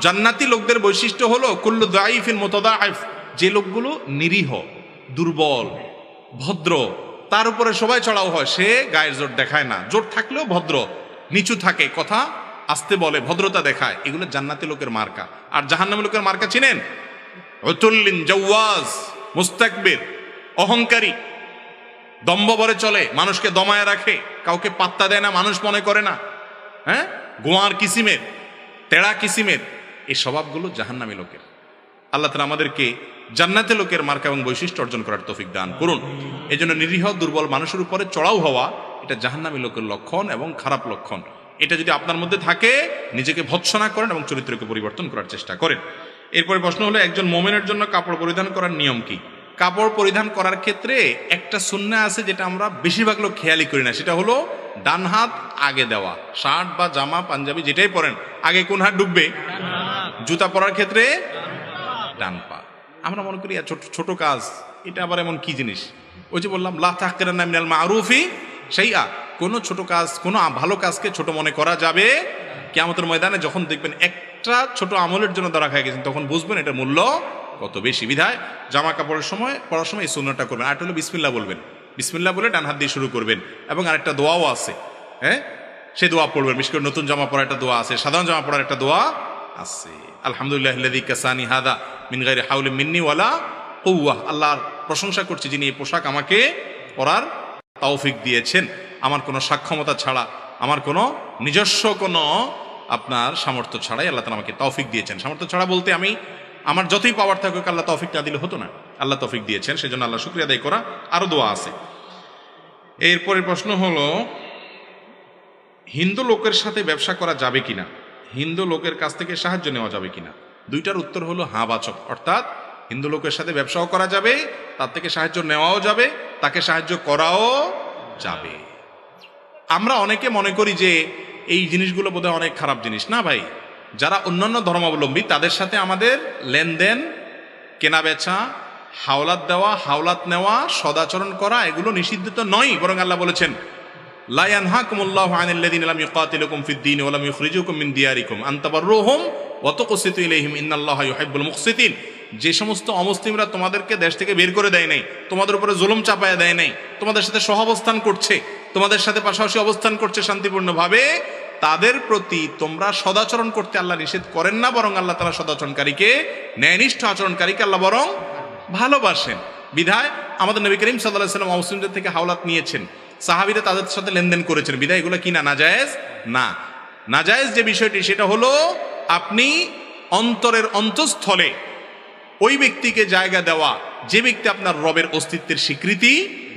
জান্নাতি লোকদের বৈশিষ্ট্য হলো কুল্লু দাইফিন মুতাদাইফ, যে লোকগুলো নিরীহ, দুর্বল, ভদ্র, তার উপরে সবাই চড়াও হয়, সে গায়ের জোর দেখায় না, জোর থাকলেও ভদ্র, নিচু থাকে, কথা আস্তে বলে, ভদ্রতা দেখায়, এগুলো জান্নাতি লোকের মার্কা। আর জাহান্নামী লোকের মার্কা চিনেন? উতুল্লিন জাওয়াজ, মুস্তাকবির, অহংকারী, দম্ভ ভরে চলে, মানুষকে দমায় রাখে, কাউকে পাত্তা দেয় না, মানুষ মনে করে না, হ্যাঁ, গোয়ার কিসিমের, তেড়া কিসিমের, এই স্বভাবগুলো জাহান্নামী লোকের। আল্লাহ তাআলা আমাদেরকে জান্নাতি লোকের মার্কা এবং বৈশিষ্ট্য অর্জন করার তৌফিক দান করুন। এই জন্য নিরীহ দুর্বল মানুষের উপরে চড়াও হওয়া এটা জাহান্নামী লোকের লক্ষণ এবং খারাপ লক্ষণ। এটা যদি আপনার মধ্যে থাকে, নিজেকে ভৎসনা করেন এবং চরিত্রকে পরিবর্তন করার চেষ্টা করেন। এরপরে প্রশ্ন হলো, একজন মুমিনের জন্য কাপড় পরিধান করার নিয়ম কি? কাপড় পরিধান করার ক্ষেত্রে একটা সুন্নাহ আছে যেটা আমরা বেশিরভাগ লোক খেয়ালই করি না, সেটা হলো ডান হাত আগে দেওয়া। শার্ট বা জামা পাঞ্জাবি যেটাই পরেন, আগে কোন হাত ডুববে? জুতা পরার ক্ষেত্রে ডান পা। আমরা মনে করি ছোট ছোট কাজ, এটা আবার এমন কি জিনিস? ওই যে বললাম, লা তাহকিরান্না মিনাল মারুফি শাইআ, কোনো ছোট কাজ, কোনো ভালো কাজকে ছোট মনে করা যাবে। কিয়ামতের ময়দানে যখন দেখবেন একটা ছোট আমলের জন্য ধরা খাই গেছেন, তখন বুঝবেন এটার মূল্য কত বেশি। বিধায় জামা কাপড়ের সময় পড়ার সময় এই সুন্নতটা করবেন। আর হলো বিসমিল্লাহ বলবেন, বিসমিল্লাহ বলে ডান হাত দিয়ে শুরু করবেন। এবং আরেকটা দোয়াও আছে, হ্যাঁ, সে দোয়া পড়বেন। বিশেষ করে নতুন জামা পরার একটা দোয়া আছে, সাধারণ জামা পরার একটা দোয়া আছে। আলহামদুলিল্লাহিল্লাযী কাসানি হাদা মিন গায়রি হাওলিন মিন্নি ওয়ালা কুওয়া। আল্লাহর প্রশংসা করছি যিনি এই পোশাক আমাকে পরার তৌফিক দিয়েছেন, আমার কোনো সক্ষমতা ছাড়া, আমার কোনো নিজস্ব কোনো আপনার সামর্থ্য ছাড়াই আল্লাহ তাআলা আমাকে তৌফিক দিয়েছেন। সামর্থ্য ছাড়া বলতে আমি আমার যতই পাওয়ার থাকুক, আল্লাহ তৌফিক না দিলে হতো না। আল্লাহ তৌফিক দিয়েছেন, সেজন্য আল্লাহ শুকরিয়া আদায় করা। আরো দোয়া আছে। এরপরের প্রশ্ন হলো, হিন্দু লোকের সাথে ব্যবসা করা যাবে কিনা, হিন্দু লোকের কাছ থেকে সাহায্য নেওয়া যাবে কিনা? দুইটার উত্তর হলো হ্যাঁ বাচক। অর্থাৎ হিন্দু লোকের সাথে ব্যবসাও করা যাবে, তার থেকে সাহায্য নেওয়াও যাবে, তাকে সাহায্য করাও যাবে। আমরা অনেকে মনে করি যে এই জিনিসগুলো বোধহয় অনেক খারাপ জিনিস। না ভাই, যারা অন্যান্য ধর্মাবলম্বী তাদের সাথে আমাদের লেনদেন, কেনা বেচা, হাওলাত দেওয়া, হাওলাত নেওয়া, সদাচরণ করা এগুলো নিষিদ্ধ তো নয়। বরং আল্লাহ বলেছেন, লা ইয়ানহাকুমুল্লাহু আনিল্লাযীনা লাম ইউকাতিলুকুম ফিদ-দীন ওয়া লাম ইখরিজুকুম মিন দিয়ারিকুম আন তাবাররুহুম ওয়া তুকসিতু ইলাইহিম ইন্নাল্লাহা ইউহিব্বুল মুকসিতিন। যে সমস্ত অমুসলিমরা তোমাদেরকে দেশ থেকে বের করে দেয় নাই, তোমাদের উপরে জুলুম চাপায়া দেয় নাই, তোমাদের সাথে সহাবস্থান করছে, তোমাদের সাথে পাশাপাশি অবস্থান করছে শান্তিপূর্ণভাবে, তাদের প্রতি তোমরা সদাচরণ করতে আল্লাহ নিষেধ করেন না। বরং আল্লাহ তাআলা সদাচরণকারীকে, ন্যায়নিষ্ঠ আচরণকারীকে আল্লাহ বরং ভালোবাসেন। বিধায় আমাদের নবী করিম সাল্লাল্লাহু আলাইহি ওয়াসাল্লাম মুসলিমদের থেকে হাওলাত নিয়েছেন, সাহাবীরা তাদের সাথে লেনদেন করেছেন। বিধায় এগুলো কি না নাজায়েজ না। নাজায়েজ যে বিষয়টি সেটা হলো আপনি অন্তরের অন্তঃস্থলে ওই ব্যক্তিকে জায়গা দেওয়া যে ব্যক্তি আপনার রবের অস্তিত্বের স্বীকৃতি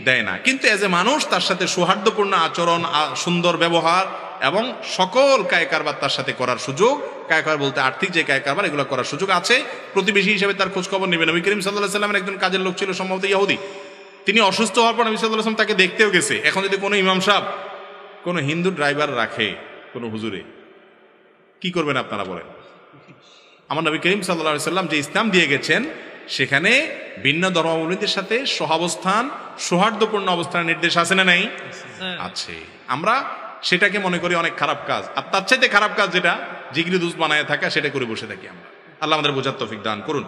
দেয় না, কিন্তু এজ এ মানুষ তার সাথে সৌহার্দ্যপূর্ণ আচরণ, সুন্দর ব্যবহার এবং সকল কায়কারবার তার সাথে করার সুযোগ, কায়কার বলতে আর্থিক যে কায়কারবার, এগুলো করার সুযোগ আছে। প্রতিবেশী হিসেবে তার খোঁজ খবর নেবেন। নবী করিম সাল্লাল্লাহু আলাইহি ওয়াসাল্লামের একজন কাজের লোক ছিল, সম্ভবত ইহুদি। তিনি অসুস্থ হওয়ার পর নবী সাল্লাল্লাহু আলাইহি ওয়াসাল্লাম তাকে দেখতেও গেছে। এখন যদি কোনো ইমাম সাহেব কোনো হিন্দু ড্রাইভার রাখে কোনো হুজুরে, কি করবেন আপনারা বলেন? আমার নবী করিম সাল্লাল্লাহু আলাইহি ওয়াসাল্লাম যে ইসলাম দিয়ে গেছেন, সেখানে ভিন্ন ধর্মাবলম্বীদের সাথে সহাবস্থান, সৌহার্দ্যপূর্ণ অবস্থানের নির্দেশ আছে না নাই? আছে। আমরা সেটাকে মনে করি অনেক খারাপ কাজ, আর তার চাইতে খারাপ কাজ যেটা জিগরি দুস বানায় থাকা, সেটা করে বসে থাকি আমরা। আল্লাহ আমাদের বোঝার তৌফিক দান করুন।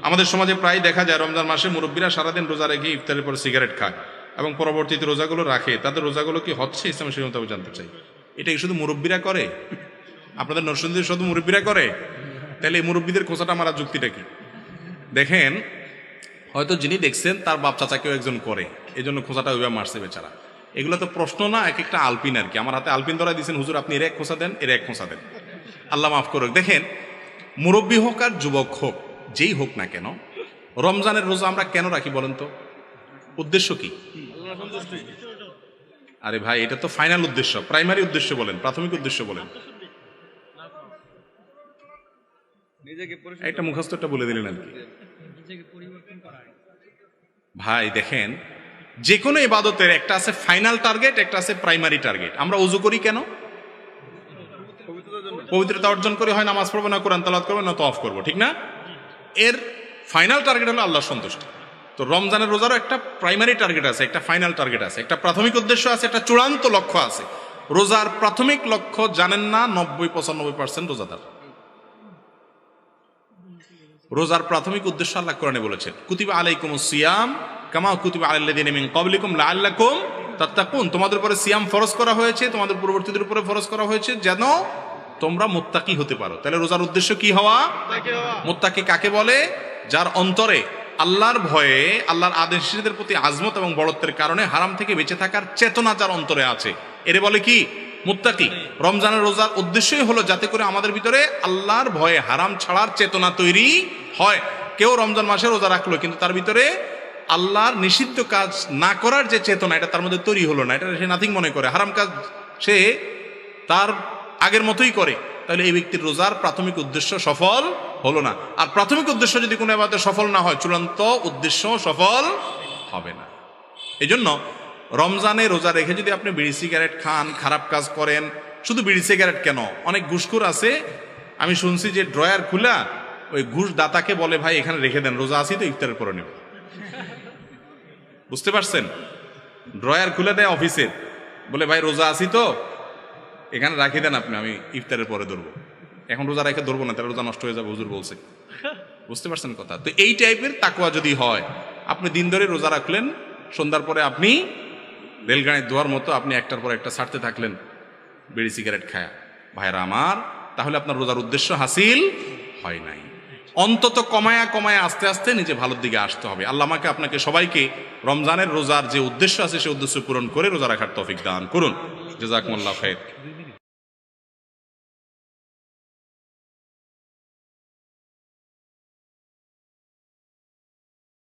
আমাদের সমাজে প্রায় দেখা যায় রমজান মাসে মুরব্বীরা সারাদিন রোজা রেখে ইফতারের পর সিগারেট খায় এবং পরবর্তীতে রোজাগুলো রাখে। তাদের রোজাগুলো কি হচ্ছে ইসলামের শরীয়তে জানতে চাই। এটা কি শুধু মুরব্বীরা করে? আপনাদের নরসিংদীর শুধু মুরব্বীরা করে? তাহলে এই মুরব্বীদের খোঁচাটা মারার যুক্তিটা কি? দেখেন, হয়তো যিনি দেখছেন তার বাপ চাচাকেও একজন করে, এই জন্য খোঁচাটা ওইভাবে মারছে বেচারা। এগুলো তো প্রশ্ন না, এক একটা আলপিন আর কি। আমার হাতে আলপিন ধরা দিয়েছেন, হুজুর আপনি এর এক খোঁচা দেন, এর এক খোঁচা দেন, আল্লাহ মাফ করুক। দেখেন, মুরব্বী হোক আর যুবক হোক, যেই হোক না কেন, রমজানের রোজা আমরা কেন রাখি বলেন তো? উদ্দেশ্য কি? আরে ভাই, এটা তো ফাইনাল উদ্দেশ্য, প্রাইমারি উদ্দেশ্য বলেন, প্রাথমিক উদ্দেশ্য বলেন। একটা মুখস্থটা বলে দিলেন আর কি। ভাই দেখেন, যে কোনো ইবাদতের একটা আছে ফাইনাল টার্গেট, একটা আছে প্রাইমারি টার্গেট। আমরা ওযু করি কেন? পবিত্রতা অর্জন করি, হয় নামাজ পড়বো, না কোরআন তেলাওয়াত করবো, না তওয়াফ করবো, ঠিক না? এর ফাইনাল টার্গেট হলো আল্লাহর সন্তুষ্টি। তো রমজানের রোজারও একটা প্রাইমারি টার্গেট আছে, একটা ফাইনাল টার্গেট আছে, একটা প্রাথমিক উদ্দেশ্য আছে, একটা চূড়ান্ত লক্ষ্য আছে। রোজার প্রাথমিক লক্ষ্য জানেন না 90-95% রোজাদার। রোজার প্রাথমিক উদ্দেশ্য আল্লাহ কোরআনে বলেছেন, কুতিবা আলাইকুমুস সিয়াম কামা কুতিবা আলাল্লাযিনা মিন ক্বাবলিকুম লাআল্লাকুম তাত্তাকুন। তোমাদের উপরে সিয়াম ফরজ করা হয়েছে, তোমাদের পূর্ববর্তীদের উপরে ফরজ করা হয়েছে যেন তোমরা মুত্তাকি হতে পারো। তাহলে রোজার উদ্দেশ্য কি হওয়া? মুত্তাকি কাকে বলে? যার অন্তরে আল্লাহর ভয়ে, আল্লাহর আদেশ নিষেধের প্রতি আজমত এবং বড়ত্বের কারণে হারাম থেকে বেঁচে থাকার চেতনা যার অন্তরে আছে, এরে বলে কি? মুত্তাকি। রমজানের রোজার উদ্দেশ্যই হলো যাতে করে আমাদের ভিতরে আল্লাহর ভয়ে হারাম ছাড়ার চেতনা তৈরি হয়। কেউ রমজান মাসে রোজা রাখলো, কিন্তু তার ভিতরে আল্লাহর নিষিদ্ধ কাজ না করার যে চেতনা, এটা তার মধ্যে তৈরি হলো না, এটা সে নাথিং মনে করে, হারাম কাজ সে তার আগের মতোই করে, তাহলে এই ব্যক্তির রোজার প্রাথমিক উদ্দেশ্য সফল হলো না। আর প্রাথমিক উদ্দেশ্য যদি কোনো ইবাদতে সফল না হয়, চূড়ান্ত উদ্দেশ্য সফল হবে না। এই জন্য রমজানে রোজা রেখে যদি আপনি বিড়ি সিগারেট খান, খারাপ কাজ করেন, শুধু বিড়ি সিগারেট কেন, অনেক ঘুষখোর আছে, আমি শুনছি যে ড্রয়ার খুলা ওই ঘুষ দাতাকে বলে, ভাই এখানে রেখে দেন, রোজা আসি তো ইফতারের পরে নেব। বুঝতে পারছেন? ড্রয়ার খুলে দেয় অফিসের, বলে ভাই রোজা আছি তো, এখানে রাখি দেন আপনি, আমি ইফতারের পরে ধরবো। এখন রোজা রেখে ধরবো না, তাহলে রোজা নষ্ট হয়ে যাবে, হুজুর বলছে। বুঝতে পারছেন কথা? তো এই টাইপের তাকওয়া যদি হয়, আপনি দিন ধরে রোজা রাখলেন, সন্ধ্যার পরে আপনি রেলগাড়ির দোয়ার মতো আপনি একটার পর একটা ছাড়তে থাকলেন বিড়ি সিগারেট খায়া, ভাইরা আমার, তাহলে আপনার রোজার উদ্দেশ্য হাসিল হয় নাই। অন্তত কমায়া কমায়া আস্তে আস্তে নিজে ভালোর দিকে আসতে হবে। আল্লাহ আমাকে আপনাকে সবাইকে রমজানের রোজার যে উদ্দেশ্য আছে সে উদ্দেশ্য পূরণ করে রোজা রাখার তৌফিক দান করুন। জাযাকুমুল্লাহ খাইর।